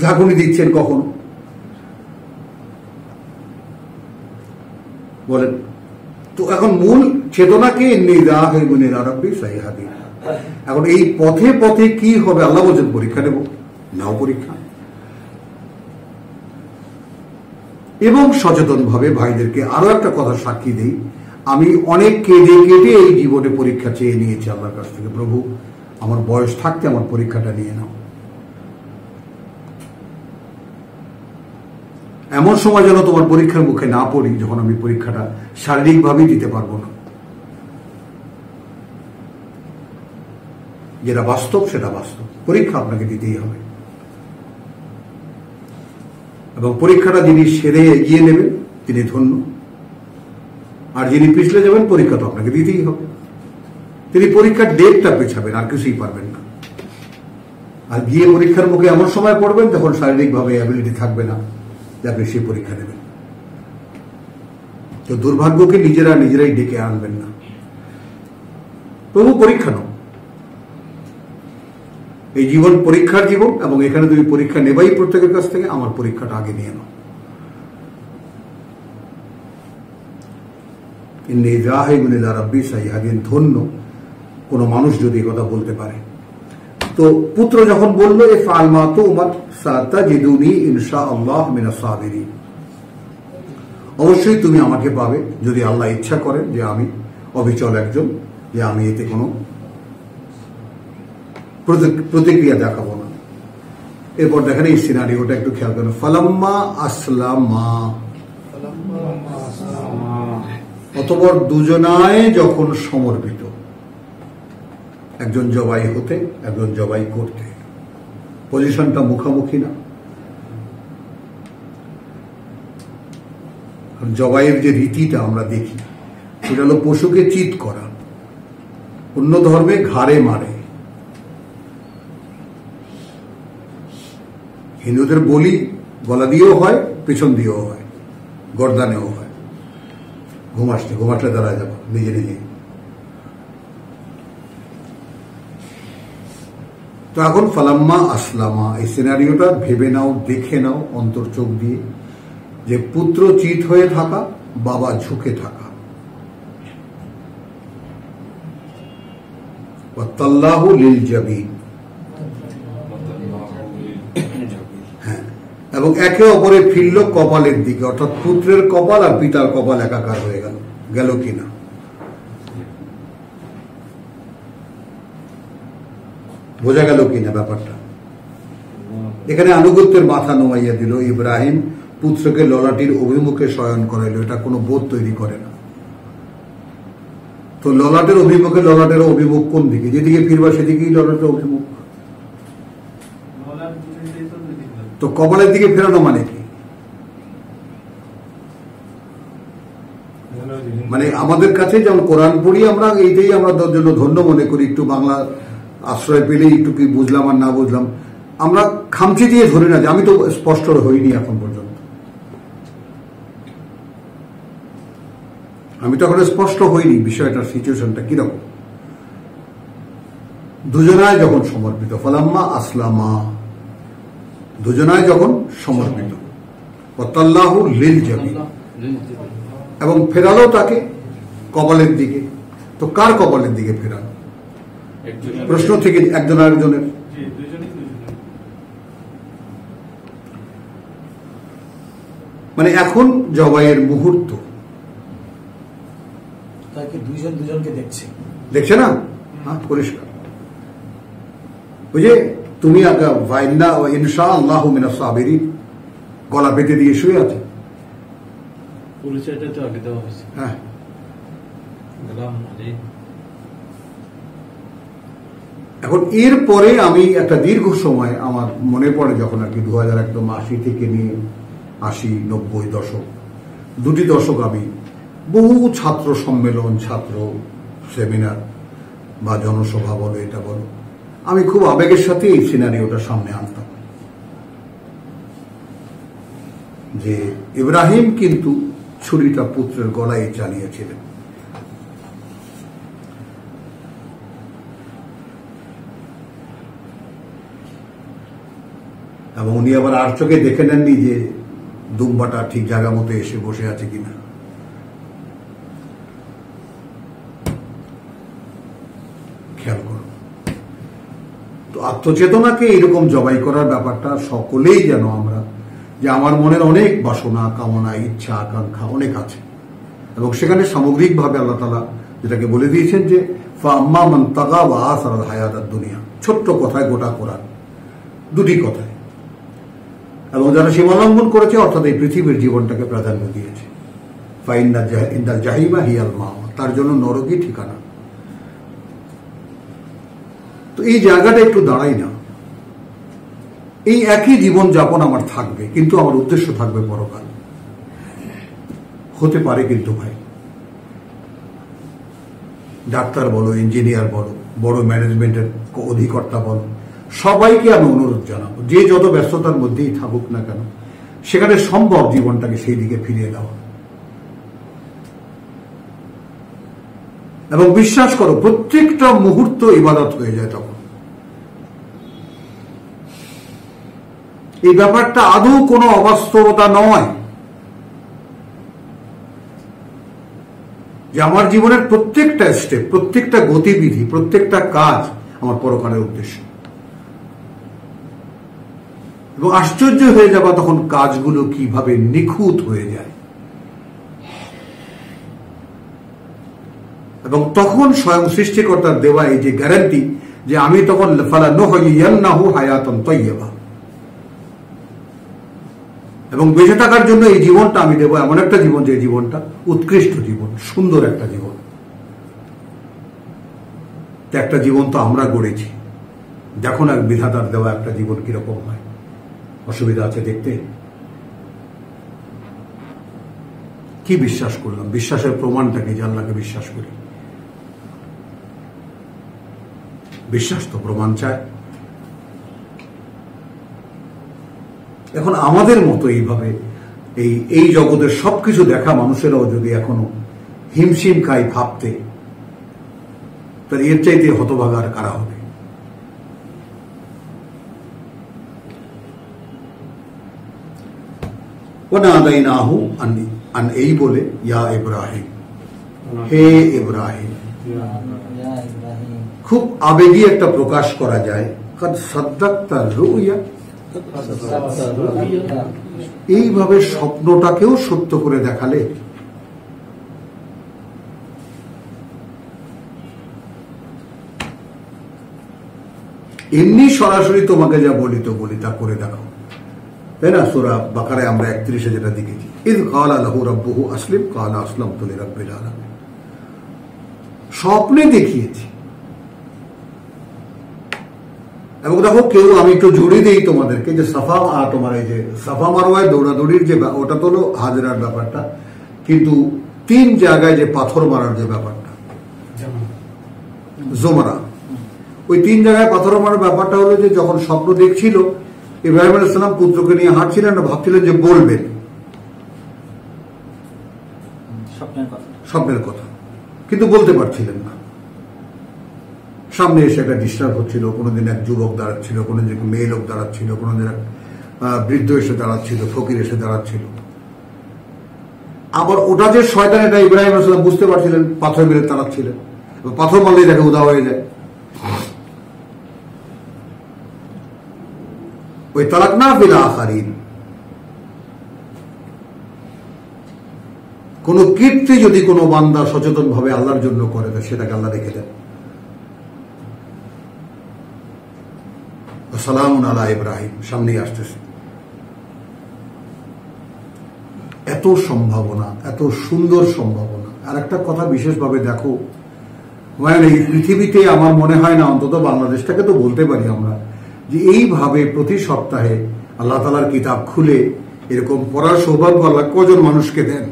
ঝাঁকুনি দিচ্ছেন কখনো, বলেন তো। এখন মূল চেতনাকে এখন এই পথে পথে কি হবে? আল্লাহ বলছেন পরীক্ষা নেব, নাও পরীক্ষা। এবং সচেতন ভাবে ভাইদেরকে আরো একটা কথা সাক্ষী দেই, আমি অনেক কেটে কেটে এই জীবনে পরীক্ষা চেয়ে নিয়েছি আল্লাহর কাছ থেকে, প্রভু আমার বয়স থাকতে আমার পরীক্ষাটা নিয়ে নাও। এমন সময় যেন তোমার পরীক্ষার মুখে না পড়ি যখন আমি পরীক্ষাটা শারীরিকভাবেই দিতে পারবো না। যেটা বাস্তব সেটা বাস্তব, পরীক্ষা আপনাকে দিতেই হবে। এবং পরীক্ষাটা যিনি সেরে এগিয়ে নেবেন তিনি ধন্য, আর যিনি পিছলে যাবেন পরীক্ষা তো আপনাকে দিতেই হবে। তিনি পরীক্ষার ডেটটা পেছাবেন, আর কিছুই পারবেন না। আর গিয়ে পরীক্ষার মুখে এমন সময় পড়বেন যখন শারীরিকভাবে অ্যাবিলিটি থাকবে না যে আপনি সেই পরীক্ষা নেবেন। তো দুর্ভাগ্যকে নিজেরাই ডেকে আনবেন না। প্রভু পরীক্ষা নাও, এই জীবন পরীক্ষার জীবন, এবং এখানে তুমি পরীক্ষা নেবাই প্রত্যেকের কাছ থেকে, আমার পরীক্ষাটা আগে নিয়ে নাও। ইন্নী যাহিবুন ইলা রাব্বি সাইহাদিন, ধন্য কোন মানুষ যদি কথা বলতে পারে। তো পুত্র যখন বলল ইফআল মা তুমার সাতাজিদুনি ইনশাআল্লাহ মিনাস সাবিরিন, অবশ্যই তুমি আমাকে পাবে যদি আল্লাহ ইচ্ছা করেন যে আমি অবিচল একজন, যে আমি এতে কোনো প্রতিক্রিয়া দেখাবো না। এরপর দেখেন এই সিনারিওটা একটু খেয়াল করেন। ফালাম্মা আসলামা, অতঃপর দুজনায় যখন সমর্পিত, একজন জবাই হতে, একজন জবাই করতে, পজিশনটা মুখামুখি না। জবাইয়ের যে রীতিটা আমরা দেখি, সেটা হলো পশুকে চিৎ করা। অন্য ধর্মে ঘাড়ে মারে, হিন্দুদের বলি গলা দিয়েও হয়, পেছন দিয়েও হয়, গর্দানেও হয়। ঘুমাসলে দাঁড়ায় যাবো নিজে নিজে। তো এখন ফালাম্মা আসলামা, এই সিনারিওটা ভেবে নাও, দেখে নাও অন্তর চোখ দিয়ে, যে পুত্র চিৎ হয়ে থাকা, বাবা ঝুঁকে থাকা। ওয়াত্তাল্লাহু লিল জাবিন, হ্যাঁ, এবং একে অপরে ফিরল কপালের দিকে, অর্থাৎ পুত্রের কপাল আর পিতার কপাল একাকার হয়ে গেল কিনা। বোঝা গেল কিনা ব্যাপারটা? এখানে আনুগত্যের মাথা নোয়াইয়া দিল। ইব্রাহিম পুত্রকে ললাটির অভিমুখে শয়ন করাইল, এটা কোনো বোধ তৈরি করে না। তো ললাটের অভিমুখে, ললাটের অভিমুখ কোন দিকে? যেদিকে ফিরবা সেদিকেই ললাটের অভিমুখ। তো কপালের দিকে ফেরানো মানে কি? মানে আমাদের কাছে যেমন কোরআন পড়ি আমরা, এইটাই আমরা জন্য ধন্য মনে করি। একটু বাংলা আশ্রয় পেলেই একটু কি বুঝলাম আর না বুঝলাম, আমরা খামচি দিয়ে ধরি না যে আমি তো স্পষ্ট হইনি এখন পর্যন্ত, আমি তো এখন স্পষ্ট হইনি বিষয়টার সিচুয়েশনটা কিরকম। দুজনায় যখন সমর্পিত, ফালাম্মা আসলামা, দুজনায় যখন সমর্পিত, ওয়াত্তাল্লাহু লিল জাবিন, এবং ফেরালো তাকে কপালের দিকে। তো কার কপালের দিকে ফেরালো? প্রশ্ন থেকে একজন আরেকজনের। মানে এখন জবাইয়ের মুহূর্ত,
দুইজন দুজনকে
দেখছে না? হ্যাঁ, পরিষ্কার। ওই যে তুমি ইনশাআল্লাহু মিনাস সাবিরিন, গলা পেতে দিয়ে শুয়ে আছে,
পরিচয়টা তো আগে দেওয়া হয়েছে।
হ্যাঁ, এখন এর পরে আমি একটা দীর্ঘ সময় আমার মনে পড়ে, যখন আর কি 2080 থেকে নিয়ে 80-90 দশক, দুটি দশক আমি বহু ছাত্র সম্মেলন, ছাত্র সেমিনার বা জনসভা বলো, এটা বলো, আমি খুব আবেগের সাথে এই সিনারিওটা সামনে আনতাম যে ইব্রাহিম কিন্তু ছুরিটা পুত্রের গলায় চালিয়েছিলেন। এবং উনি আবার আর চোখে দেখে নেননি যে দুম্বাটা ঠিক জায়গা মতো এসে বসে আছে কিনা। খেয়াল করো তো, আত্মচেতনাকে এরকম জবাই করার ব্যাপারটা সকলেই যেন আমরা, যে আমার মনের অনেক বাসনা, কামনা, ইচ্ছা, আকাঙ্ক্ষা অনেক আছে, এবং সেখানে সামগ্রিকভাবে আল্লাহ তাআলা যেটাকে বলে দিয়েছেন যে ফাআম্মা মান তাগা ওয়া আসারাল হায়াতাদ দুনিয়া, ছোট্ট কথায় গোটা কোরআন, দুটি কথায়। এবং যারা সীমালঙ্ঘন করেছে, অর্থাৎ এই পৃথিবীর জীবনটাকে প্রাধান্য দিয়েছে, ফাইন্নাল জাহিমা হিয়াল মাওয়া, তার জন্য নরকই ঠিকানা। তো এই জায়গাটা একটু দাঁড়াই না, এই একই জীবন যাপন আমার থাকবে, কিন্তু আমার উদ্দেশ্য থাকবে পরকাল। হতে পারে কিন্তু ভাই, ডাক্তার বলো, ইঞ্জিনিয়ার বলো, বড় ম্যানেজমেন্টের অধিকর্তা বলো, সবাইকে আমি অনুরোধ জানাবো, যে যত ব্যস্ততার মধ্যেই থাকুক না কেন, সেখানে সম্ভব জীবনটাকে সেই দিকে ফিরিয়ে দেওয়া। এবং বিশ্বাস করো, প্রত্যেকটা মুহূর্ত ইবাদত হয়ে যায় তখন। এই ব্যাপারটা আদৌ কোনো অবাস্তবতা নয় যে আমার জীবনের প্রত্যেকটা স্টেপ, প্রত্যেকটা গতিবিধি, প্রত্যেকটা কাজ আমার পরকালের উদ্দেশ্য। এবং আশ্চর্য হয়ে যাবা তখন কাজগুলো কিভাবে নিখুঁত হয়ে যায়, এবং তখন স্বয়ং সৃষ্টিকর্তার দেওয়া এই যে গ্যারান্টি যে আমি তখন ফালানুহয়িয়ান্নাহু হায়াতান তাইয়্যিবা, এবং বেঁচে থাকার জন্য এই জীবনটা আমি দেবো এমন একটা জীবন, যে জীবনটা উৎকৃষ্ট জীবন, সুন্দর একটা জীবন। একটা জীবন তো আমরা গড়েছি, দেখো না বিধাতার দেওয়া একটা জীবন কিরকম হয়। অসুবিধা আছে দেখতে? কি বিশ্বাস করলাম? বিশ্বাসের প্রমাণটা কি? যে আল্লাহকে বিশ্বাস করি। বিশ্বাস তো প্রমাণ চায়। এখন আমাদের মতো এইভাবে এই জগতের সবকিছু দেখা মানুষেরাও যদি এখনো হিমশিম খাই ভাবতে, তাহলে এর চাইতে হতভাগার কারা হবে? ওয়ানাদাইনাহু আন এই বলে, ইয়া ইব্রাহিম, হে ইব্রাহিম। খুব আবেগী একটা প্রকাশ করা যায়, কাদ সাদ্দাকতা রুইয়া, এইভাবে স্বপ্নটাকেও সত্য করে দেখালে। এমনি সরাসরি তোমাকে যা বলি তো বলি, তা করে দেখাও, তাই না? সূরা বাকারায় আমরা 31-এ যেটা দেখেছি, ইয ক্বালা লাহু রাব্বুহু আসলিম ক্বালা আসলামতু লিরাব্বিল আলামিন। স্বপ্নে দেখিয়েছি। এবং দেখো, কেউ, আমি একটু জুড়ে দিই তোমাদেরকে, যে সাফা তোমার এই যে সাফা মারওয়ায় দৌড়াদৌড়ির যে ওটা তো হলো হাজরার ব্যাপারটা, কিন্তু 3 জায়গায় যে পাথর মারার যে ব্যাপারটা, জোমারা, ওই 3 জায়গায় পাথর মারার ব্যাপারটা হলো যে যখন স্বপ্ন দেখছিল, ইব্রাহিম আলাইহিস সালাম পুত্রকে নিয়ে হাঁটছিলেন, ভাবছিলেন যে বলবেন স্বপ্নের কথা, কিন্তু বলতে পারছিলেন না। সামনে এসে একটা ডিস্টার্ব হচ্ছিল, কোনোদিন এক যুবক দাঁড়াচ্ছিল, কোনোদিন এক মেয়ে লোক দাঁড়াচ্ছিল, কোনোদিন এক বৃদ্ধ এসে দাঁড়াচ্ছিল, ফকির এসে দাঁড়াচ্ছিল। আবার ওটা যে শয়তান, এটা ইব্রাহিম আলাইহিস সালাম বুঝতে পারছিলেন, পাথর মেরে তাড়াচ্ছিলেন। পাথর মারলেই দেখে উদা হয়ে যায়। ওই তারাকনা বিল আখারিন, কোন কীর্তি যদি কোনো বান্দা সচেতন ভাবে আল্লাহর জন্য করে, সেটাকে আল্লাহ রেখে দেন। সালামুন আলা ইব্রাহিম সামনেই আসতেছে। এত সম্ভাবনা, এত সুন্দর সম্ভাবনা। আর একটা কথা বিশেষভাবে দেখো, এই পৃথিবীতে আমার মনে হয় না, অন্তত বাংলাদেশটাকে তো বলতে পারি আমরা, যে এইভাবে প্রতি সপ্তাহে আল্লাহ তাআলার কিতাব খুলে এরকম পড়ার সৌভাগ্য আল্লাহ কজন মানুষকে দেন?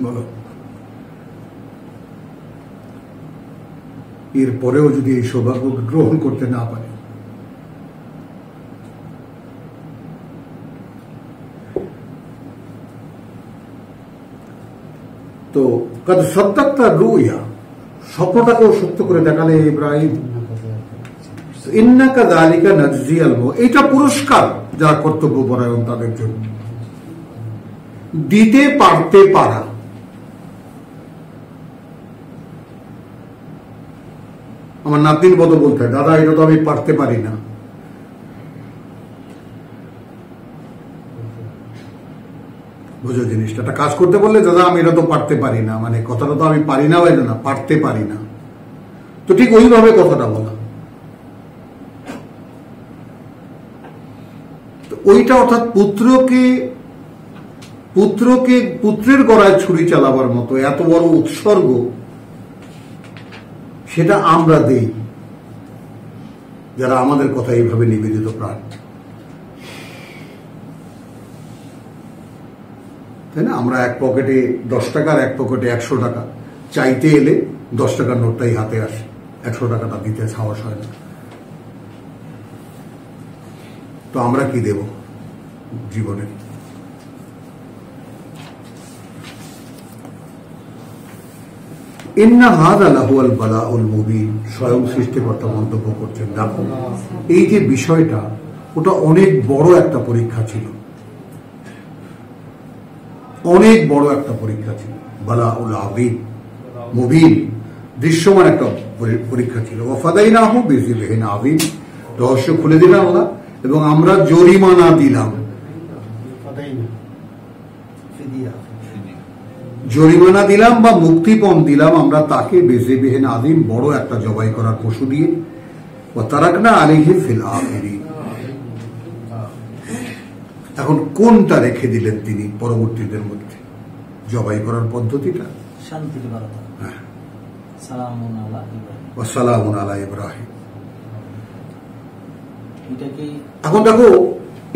বলো। এরপরেও যদি এই সৌভাগ্য গ্রহণ করতে না পারে, তো কাদ সাদ্দাকতা রুইয়া, স্বপ্নটাকেও সত্য করে দেখালে ইব্রাহিম। ইন্নাকা যালিকা নাজজিয়াল মুহসিনিন, এটা পুরস্কার যারা কর্তব্যপরায়ণ তাদের জন্য। দিতে পারতে পারা। আমার নাতির মতো বলতে হয়, দাদা এটা তো আমি পারতে পারি না। বুঝো জিনিসটা, একটা কাজ করতে বললে, দাদা আমি এটা তো পারতে পারি না, মানে কথাটা তো আমি পারি না, বাইরে না, পারতে পারি না। তো ঠিক ওইভাবে কথাটা বলা। তো ওইটা অর্থাৎ পুত্রের গলায় ছুরি চালাবার মতো এত বড় উৎসর্গ, সেটা আমরা দেই যারা আমাদের কথা এইভাবে নিবেদিত প্রাণ, তাই না? আমরা এক পকেটে 10 টাকার, এক পকেটে 100 টাকা, চাইতে এলে 10 টাকার নোটটাই হাতে আসে, 100 টাকাটা দিতে সাহস হয় না। তো আমরা কি দেব জীবনে? ইন্না হাযা লাহুল বালাউল মুবিন, স্বয়ং সৃষ্টিকর্তা মন্তব্য করছেন, দেখো এই যে বিষয়টা, ওটা অনেক বড় একটা পরীক্ষা ছিল, অনেক বড় একটা পরীক্ষা ছিল। বালাউল আযীম, মুবিন, দৃশ্যমান একটা পরীক্ষা ছিল। ওয়াফাদাইনাহু বিযিবহিন আযীম, রহস্য খুলে দিলাম আল্লাহ, এবং আমরা জরিমানা দিলাম। জরিমানা দিলাম বা মুক্তিপণ দিলাম আমরা তাকে, বিযিবহিন আযীম, বড় একটা জবাই করার পশু দিয়ে। ওয়া তারাকনা আলাইহি ফিল আখিরিন। এখন কোনটা রেখে দিলেন তিনি পরবর্তীদের মধ্যে? জবাই করার পদ্ধতিটা,
শান্তির বার্তা,
হ্যাঁ,
সালামুন আলা ইব্রাহিম,
ওয়া সালামুন আলা ইব্রাহিম।
এটা কি
এখন দেখো,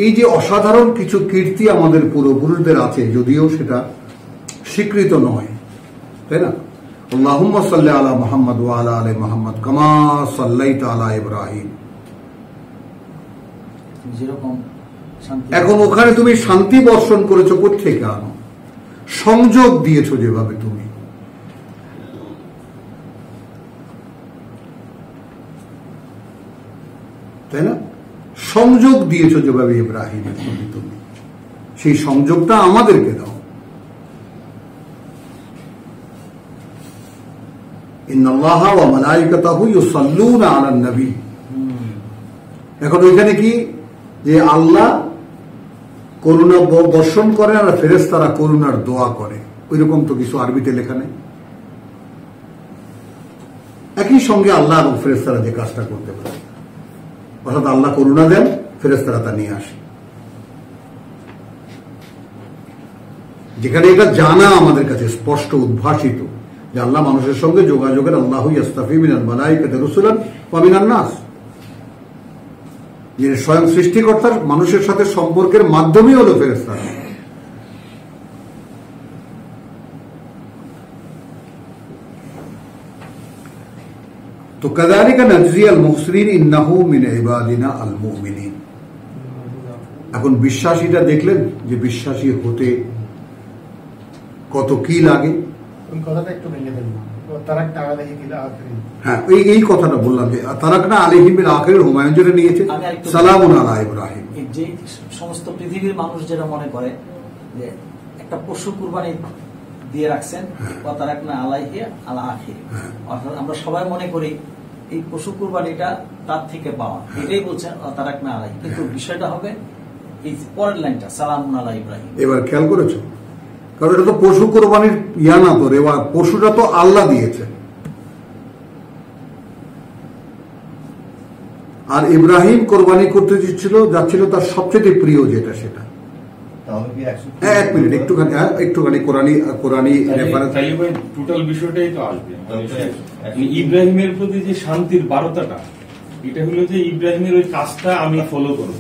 এই যে অসাধারণ কিছু কীর্তি আমাদের পূর্বপুরুষদের আছে, যদিও সেটা স্বীকৃত নয়, তাই না? আল্লাহুম্মা সাল্লি আলা মুহাম্মদ ওয়া আলা আলি মুহাম্মদ কামা সাল্লাইতা আলা ইব্রাহিম।
যেরকম শান্তি,
এখন ওখানে তুমি শান্তি বর্ষণ করেছো, কোত্থেকে আনো? সংযোগ দিয়েছো যেভাবে তুমি, তাই না? সংযোগ দিয়েছো যেভাবে ইব্রাহিমের প্রতি তুমি, সেই সংযোগটা আমাদেরকে দাও। ইন্নাল্লাহা ওয়া মালাইকাতাহু ইউসাল্লুনা আলান নবী। এখন ওইখানে কি যে আল্লাহ করুণা বর্ষণ করে আর ফেরেশতারা করুণার দোয়া করে, ওইরকম তো কিছু আরবিতে লেখা নেই। একই সঙ্গে আল্লাহ এবং ফেরেশতারা যে কাজটা করতে পারে, অর্থাৎ আল্লাহ করুণা দেন, ফেরেশতারা তা নিয়ে আসে। যেখানে এটা জানা আমাদের কাছে স্পষ্ট উদ্ভাসিত যে আল্লাহ মানুষের সঙ্গে যোগাযোগের, আল্লাহু ইয়াস্তাফি মিনাল মালাইকাতি রাসূলান ওয়া মিনান নাস, যে স্বয়ং সৃষ্টিকর্তার মানুষের সাথে সম্পর্কের মাধ্যমই হলো ফেরেশতারা। তো কাযালিকা নাজজি আল মুহসিনিন ইন্নাহু মিন ইবাদিনা আল মুমিনিন। এখন বিশ্বাসীটা দেখলেন যে বিশ্বাসী হতে কত কি লাগে।
কথাটা একটু ভেঙে দেন, তারাকনা আলাইহি ফিল আখিরিন।
হ্যাঁ, এই কথাটা বললাম যে তারাকনা আলাইহি ফিল আখিরিন, হুমায়ুন যেটা নিয়েছে সালামুন আলা ইব্রাহিম।
যে সমস্ত পৃথিবীর মানুষ যেটা মনে করে যে একটা পশু কুরবানি দিয়ে রাখছেন, ওয়া তারাকনা আলাইহি আলা আখির, অর্থাৎ আমরা সবাই মনে করি এই পশু কুরবানিটা তার থেকে পাওয়া, এটাই বলছেন ওয়া তারাকনা আলাইহি। কিন্তু বিষয়টা হবে এই পরের লাইনটা, সালামুন আলা ইব্রাহিম।
এবার খেয়াল করেছো? কারণ এটা তো পশু কোরবানির ইয়া না, তো রেওয়া, পশুটা তো আল্লাহ দিয়েছে, আর ইব্রাহিম কোরবানি করতে যাচ্ছিল তার সবচেয়ে প্রিয় যেটা, সেটা। এক মিনিট, একটুখানি কোরআনি রেফারেন্স।
টোটাল বিষয়টাই তো আসবে, ইব্রাহিমের প্রতি যে শান্তির বার্তাটা, এটা হলো যে ইব্রাহিমের ওই কাজটা আমি ফলো করবো।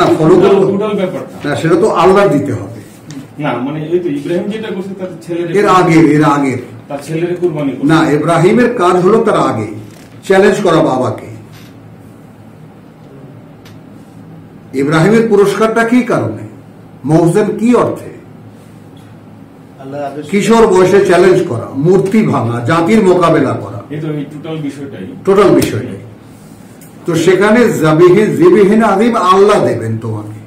না ফলো করবো
টোটাল ব্যাপারটা
না, সেটা তো আল্লাহ দিতে হবে
না, মানে এই তো ইব্রাহিম যেটা করছে তার ছেলের,
এর আগের
তার ছেলের কুরবানি করছে
না। ইব্রাহিমের কাজ হলো তার আগে চ্যালেঞ্জ করা বাবাকে। ইব্রাহিমের পুরস্কারটা কি কারণে, মহসেন কি অর্থে? কিশোর বয়সে চ্যালেঞ্জ করা, মূর্তি ভাঙা, জাতির মোকাবেলা করা,
এই তো এই
টোটাল বিষয়টাই। তো সেখানে জিবিহিন আযীম আল্লাহ দেবেন তোমাকে।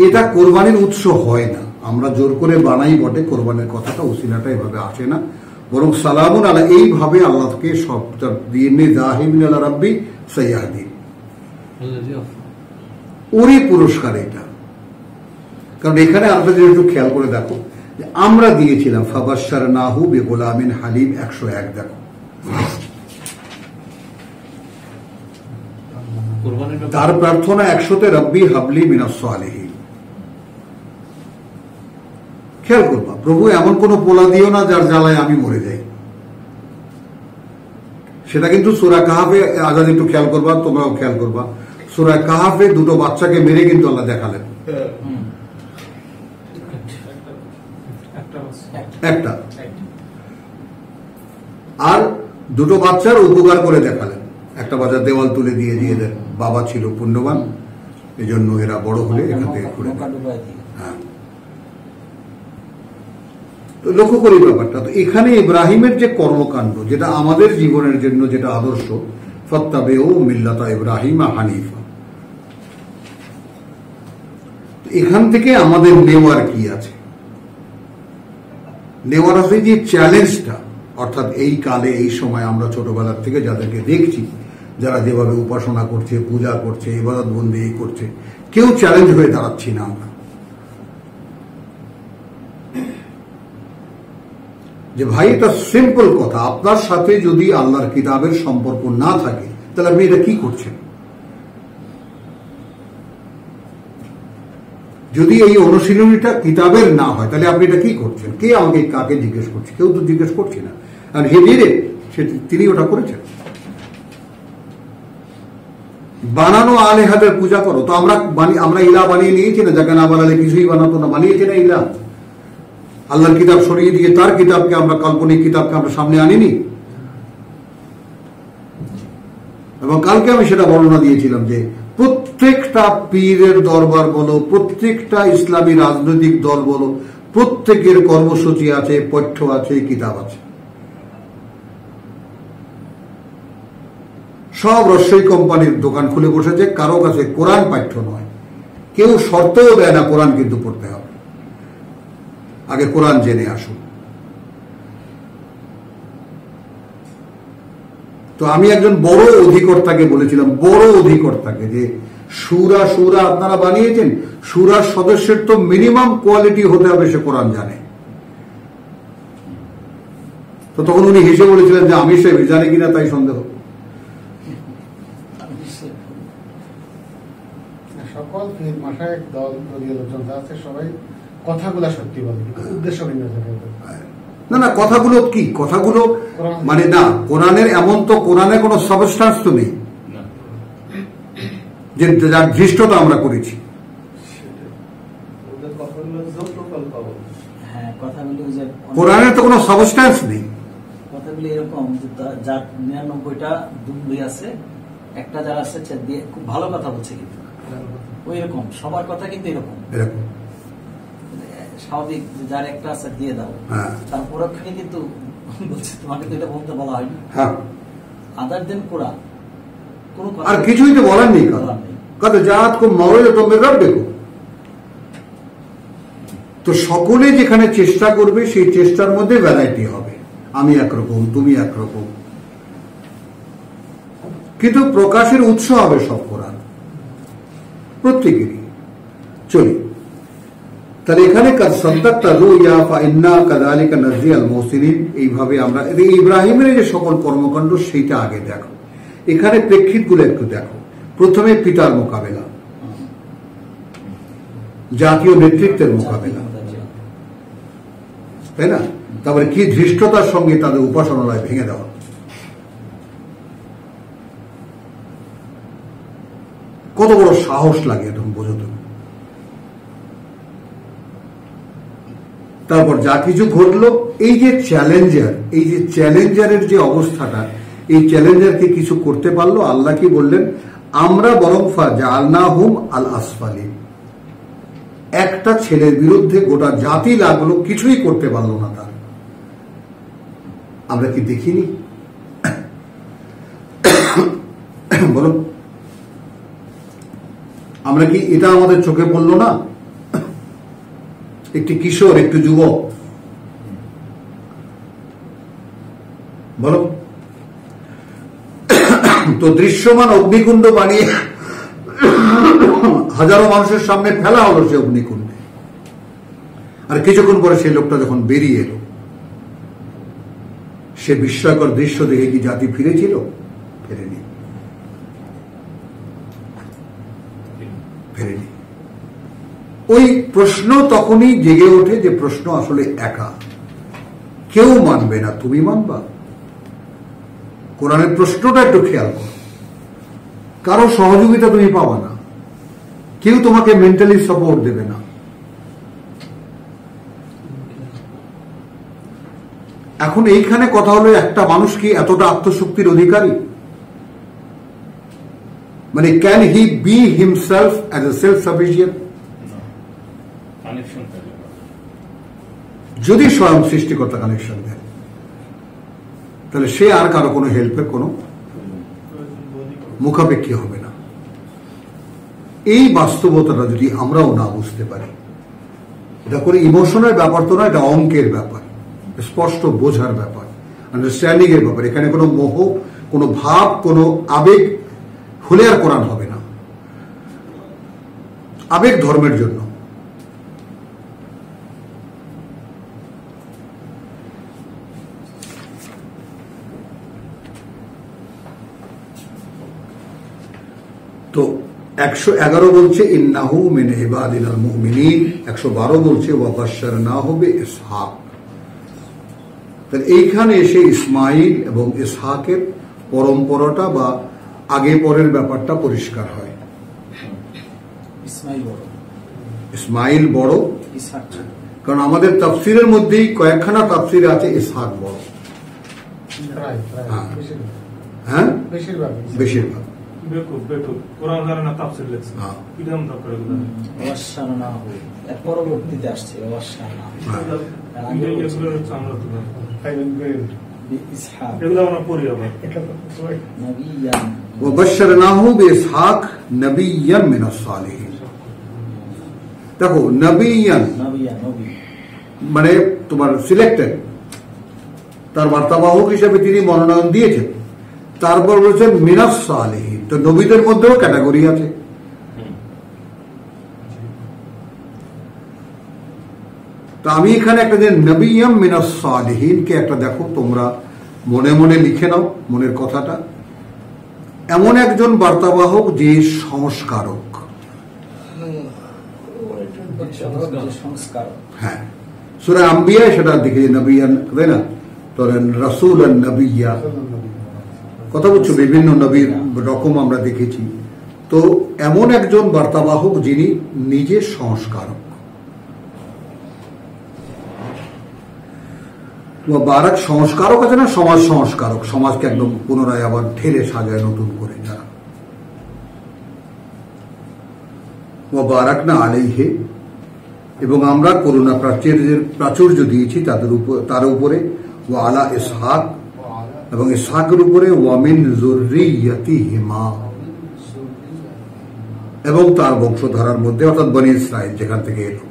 এটা কোরবানির উৎস হয় না, আমরা জোর করে বানাই বটে, কোরবানির কথাটা উসিলাটা এভাবে আসে না, বরং সালামুন আলা এইভাবে আল্লাহকে সবটা দিয়ে জাহিমিন আলা রাব্বি সাইয়াহদিন, ওরই পুরস্কার এটা। কারণ এখানে আমরা যদি একটু খেয়াল করে দেখো, আমরা দিয়েছিলাম ফাবাশশারনাহু বিগুলামিন হালিম, 101 দেখো, তার প্রার্থনা 100তে রব্বি হাবলি মিনাস সালিহিন। খেয়াল করবা, প্রভু এমন কোন পোলা দিও না যার জ্বালায় আমি মরে যাই। সেটা কিন্তু সূরা কাহাফে, আজ একটু খেয়াল করবা, তোমরাও খেয়াল করবা, সূরা কাহাফে দুটো বাচ্চাকে মেরে কিন্তু আল্লাহ দেখালেন, একটা, আর দুটো বাচ্চার উপকার করে দেখালেন। একটা বাচ্চা দেওয়াল তুলে দিয়ে দেন, বাবা ছিল পুণ্যবান, এই জন্য এরা বড় হলে এখান থেকে ঘুরে। হ্যাঁ, তো লক্ষ্য করি ব্যাপারটা। তো এখানে ইব্রাহিমের যে কর্মকাণ্ড, যেটা আমাদের জীবনের জন্য যেটা আদর্শ, ফাত্তাবিউ মিল্লাতা ইব্রাহিম হানিফা, এখান থেকে আমাদের নেওয়ার কি আছে? নেওয়ার আছে যে চ্যালেঞ্জটা, অর্থাৎ এই কালে, এই সময় আমরা ছোটবেলার থেকে যাদেরকে দেখছি, যারা যেভাবে উপাসনা করছে, পূজা করছে, ইবাদত বন্দেগী করছে, কেউ চ্যালেঞ্জ হয়ে দাঁড়াচ্ছি না আমরা, যে ভাই এটা সিম্পল কথা, আপনার সাথে যদি আল্লাহর কিতাবের সম্পর্ক না থাকে তাহলে আপনি এটা কি করছেন? যদি এই অনুশীলনীটা কিতাবের না হয় তাহলে আপনি এটা কি করছেন? কে আমাকে কাকে জিজ্ঞেস করছে? কেউ তো জিজ্ঞেস করছে না। আর হে ডিড তিনি ওটা করেছেন। বানানো আলেহাদের পূজা করো, তো আমরা ইলা বানিয়ে নিয়েছি না? যাকে না বানালে কিছুই বানাতো না, বানিয়েছে না ইলা? আল্লাহর কিতাব সরিয়ে দিয়ে তার কিতাবকে আমরা, কাল্পনিক কিতাবকে আমরা সামনে আনিনি? এবং কালকে আমি সেটা বর্ণনা দিয়েছিলাম যে প্রত্যেকটা পীরের দরবার বলো, প্রত্যেকটা ইসলামী রাজনৈতিক দল বলো, প্রত্যেকের কর্মসূচি আছে, পঠ্য আছে, কিতাব আছে। সব রসই কোম্পানির দোকান খুলে বসেছে, কারো কাছে কোরআন পাঠ্য নয়। কেউ শর্তও দেয় না কোরআন কিন্তু পড়তে হবে, আগে কোরআন জেনে আসুন। তো আমি একজন বড় অধিকর্তাকে বলেছিলাম, বড় অধিকর্তাকে, যে সুরা আপনারা বানিয়েছেন, সুরার সদস্যের তো মিনিমাম কোয়ালিটি হতে হবে, সে কোরআন জানে। তো তখন উনি হেসে বলেছিলেন যে আমি সে জানে কিনা তাই সন্দেহ।
সকল মাসায়েখ দল দলীয় লোকজন আছে, সবাই কথাগুলা সত্যি বলে, উদ্দেশ্য ভিন্ন থাকে।
না, কথাগুলো কি? কথাগুলো মানে না, কোরআনের এমন তো কোরআনের কোনো সাবস্টান্স তো নেই যে যার ধৃষ্টতা আমরা করেছি। কোরআনের তো কোনো সাবস্টান্স নেই।
কথাগুলো এরকম যার 99টা দুই আছে, একটা যারা আছে দিয়ে খুব ভালো কথা বলছে, কিন্তু ওই রকম সবার কথা কিন্তু এরকম স্বাভাবিক, যার একটা আছে দিয়ে দাও, তার পরক্ষণে কিন্তু বলছে তোমাকে তো এটা বলতে বলা হয়নি। আদার দেন কোরআন কোনো কথা,
আর কিছুই তো বলার নেই। কথা জাত কো মাওলা তো মেরাব দেখো। তো সকলে যেখানে চেষ্টা করবে সেই চেষ্টার মধ্যে ভ্যারাইটি হবে, আমি একরকম, তুমি একরকম, কিন্তু প্রকাশের উৎস হবে সব কোরআন প্রত্যেকেরই। চলি তাহলে এখানে এইভাবে আমরা ইব্রাহিমের যে সকল কর্মকাণ্ড সেইটা আগে দেখো। এখানে প্রেক্ষিতগুলো একটু দেখো। প্রথমে পিতার মোকাবেলা, জাতীয় নেতৃত্বের মোকাবেলা, তাই না? তারপরে কি ধৃষ্টতার সঙ্গে তাদের উপাসনালয় ভেঙে দেওয়া, কত বড় সাহস লাগে এরকম বোঝো তুমি। তারপর যা কিছু ঘটলো, এই যে চ্যালেঞ্জারের যে অবস্থাটা, এই চ্যালেঞ্জারকে কিছু করতে পারলো। আল্লাহ কি বললেন? আমরা বরং ফাজআলনাহুম আল আসফালিন, একটা ছেলের বিরুদ্ধে গোটা জাতি লাগলো, কিছুই করতে পারলো না তার। আমরা কি দেখিনি? বলো, আমরা কি এটা আমাদের চোখে পড়লো না? একটি কিশোর, একটু যুবক, বলো তো দৃশ্যমান অগ্নিকুণ্ড বানিয়ে হাজারো মানুষের সামনে ফেলা হলো সে অগ্নিকুণ্ডে। আর কিছুক্ষণ পরে সেই লোকটা যখন বেরিয়ে এলো, সে বিস্ময়কর দৃশ্য দেখে কি জাতি ফিরেছিল? ফেরেনি। ওই প্রশ্ন তখনই জেগে ওঠে যে প্রশ্ন আসলে একা, কেউ মানবে না, তুমি মানবা? কোরআনের প্রশ্নটা একটু খেয়াল করো। কারো সহযোগিতা তুমি পাবা না, কেউ তোমাকে মেন্টালি সাপোর্ট দেবে না। এখন এইখানে কথা হলো, একটা মানুষ কি এতটা আত্মশক্তির অধিকারী? মানে can he be himself as a self sufficient? যদি স্বয়ং সৃষ্টিকর্তা কানেকশন দেন, তাহলে সে আর কারো কোনো হেল্পের কোনো মুখাপেক্ষী হবে না। এই বাস্তবতাটা যদি আমরাও না বুঝতে পারি, এটা কোনো ইমোশনের ব্যাপার তো না, এটা অঙ্কের ব্যাপার, স্পষ্ট বোঝার ব্যাপার, আন্ডারস্ট্যান্ডিং এর ব্যাপার। এখানে কোনো মোহ, কোনো ভাব, কোনো আবেগ হলে আর কোরআন হবে না। আবেগ ধর্মের জন্য। তো 111 বলছে ইন্নাহু মিন ইবাদিনাল মুমিনিন, 112 বলছে ওয়া বাশশারনাহু বিইসহাক। তাহলে এইখানে এসে ইসমাইল এবং ইসহাকের পরম্পরাটা বা আগে পরের ব্যাপারটা পরিষ্কার হয়। ইসমাইল বড়,
ইসহাক ছোট।
কারণ আমাদের তাফসিরের মধ্যেই কয়েকখানা তাফসির আছে ইসহাক বড়।
প্রায়
হ্যাঁ।
বেশিরভাগ।
হ্যাঁ,
বেশিরভাগ
বেশিরভাগ।
কোরআন ধারণা তাফসীর লেখছে
হ্যাঁ।
কিরকম তারপরে
ওয়াশশারনাহু, এর পরবর্তীতে আসছে ওয়াশশারনাহু। এর আগে বলছে
আমরা তো
বিইসহাক
এগুলো আমরা পড়ি আবার
নবিয়ান।
ওয়া বাশশারনাহু বিইসহাক নবিয়্যান মিনাস সালিহিন। দেখো নবিয়ান
নবিয়া, নবী
মানে তোমার সিলেক্টেড, তার বার্তাবাহক হিসেবে তিনি মনোনয়ন দিয়েছেন। তারপর বলছেন মিনাস সালিহিন, তো নবীদের মধ্যেও ক্যাটাগরি আছে। তো আমি এখানে একটা যে নবিয়াম মিনাস সালিহিনকে একটা দেখো, তোমরা মনে মনে লিখে নাও মনের কথাটা। এমন একজন বার্তাবাহক যে সংস্কারক।
সংস্কার।
হ্যাঁ, সূরা আম্বিয়ায় সেটা দেখে নবিয়ান, তাই না? ধরেন রাসূলান নবিয়্যা, কথা বলছো, বিভিন্ন নবীর রকম আমরা দেখেছি। তো এমন একজন বার্তাবাহক যিনি নিজে সংস্কারক। বারাক সংস্কারক আছে না, সমাজ সংস্কারক, সমাজকে একদম পুনরায় আবার ঢেলে সাজায় নতুন করে যারা। বারাক না আলাইহে, এবং আমরা করুণা প্রাচুর্য দিয়েছি তার উপরে, ও আলা ইসহাক, এবং ইসহাকের উপরে ওয়ামিন যুররিয়াতিহিমা, এবং তার বংশধারার মধ্যে, অর্থাৎ বনি ইসরাইল যেখান থেকে এলো।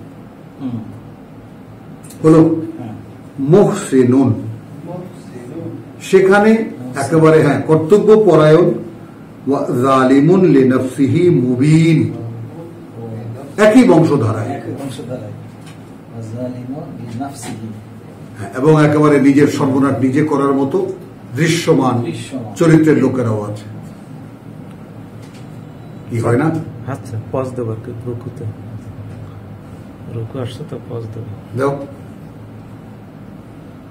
হলো মুহসিনুন, সেখানে একেবারে হ্যাঁ কর্তব্য পরায়ণ, ওয়া যালিমুন লিনাফসিহি মুবিন, একই বংশধারায়, এবং একেবারে নিজের সর্বনাশ নিজে করার মতো দৃশ্যমান চরিত্রের লোকেরাও আছে। কি হয় না?
আচ্ছা, পজ দেবো রুকুতে, রুকু আসছে তো পজ দেবো।
দাও।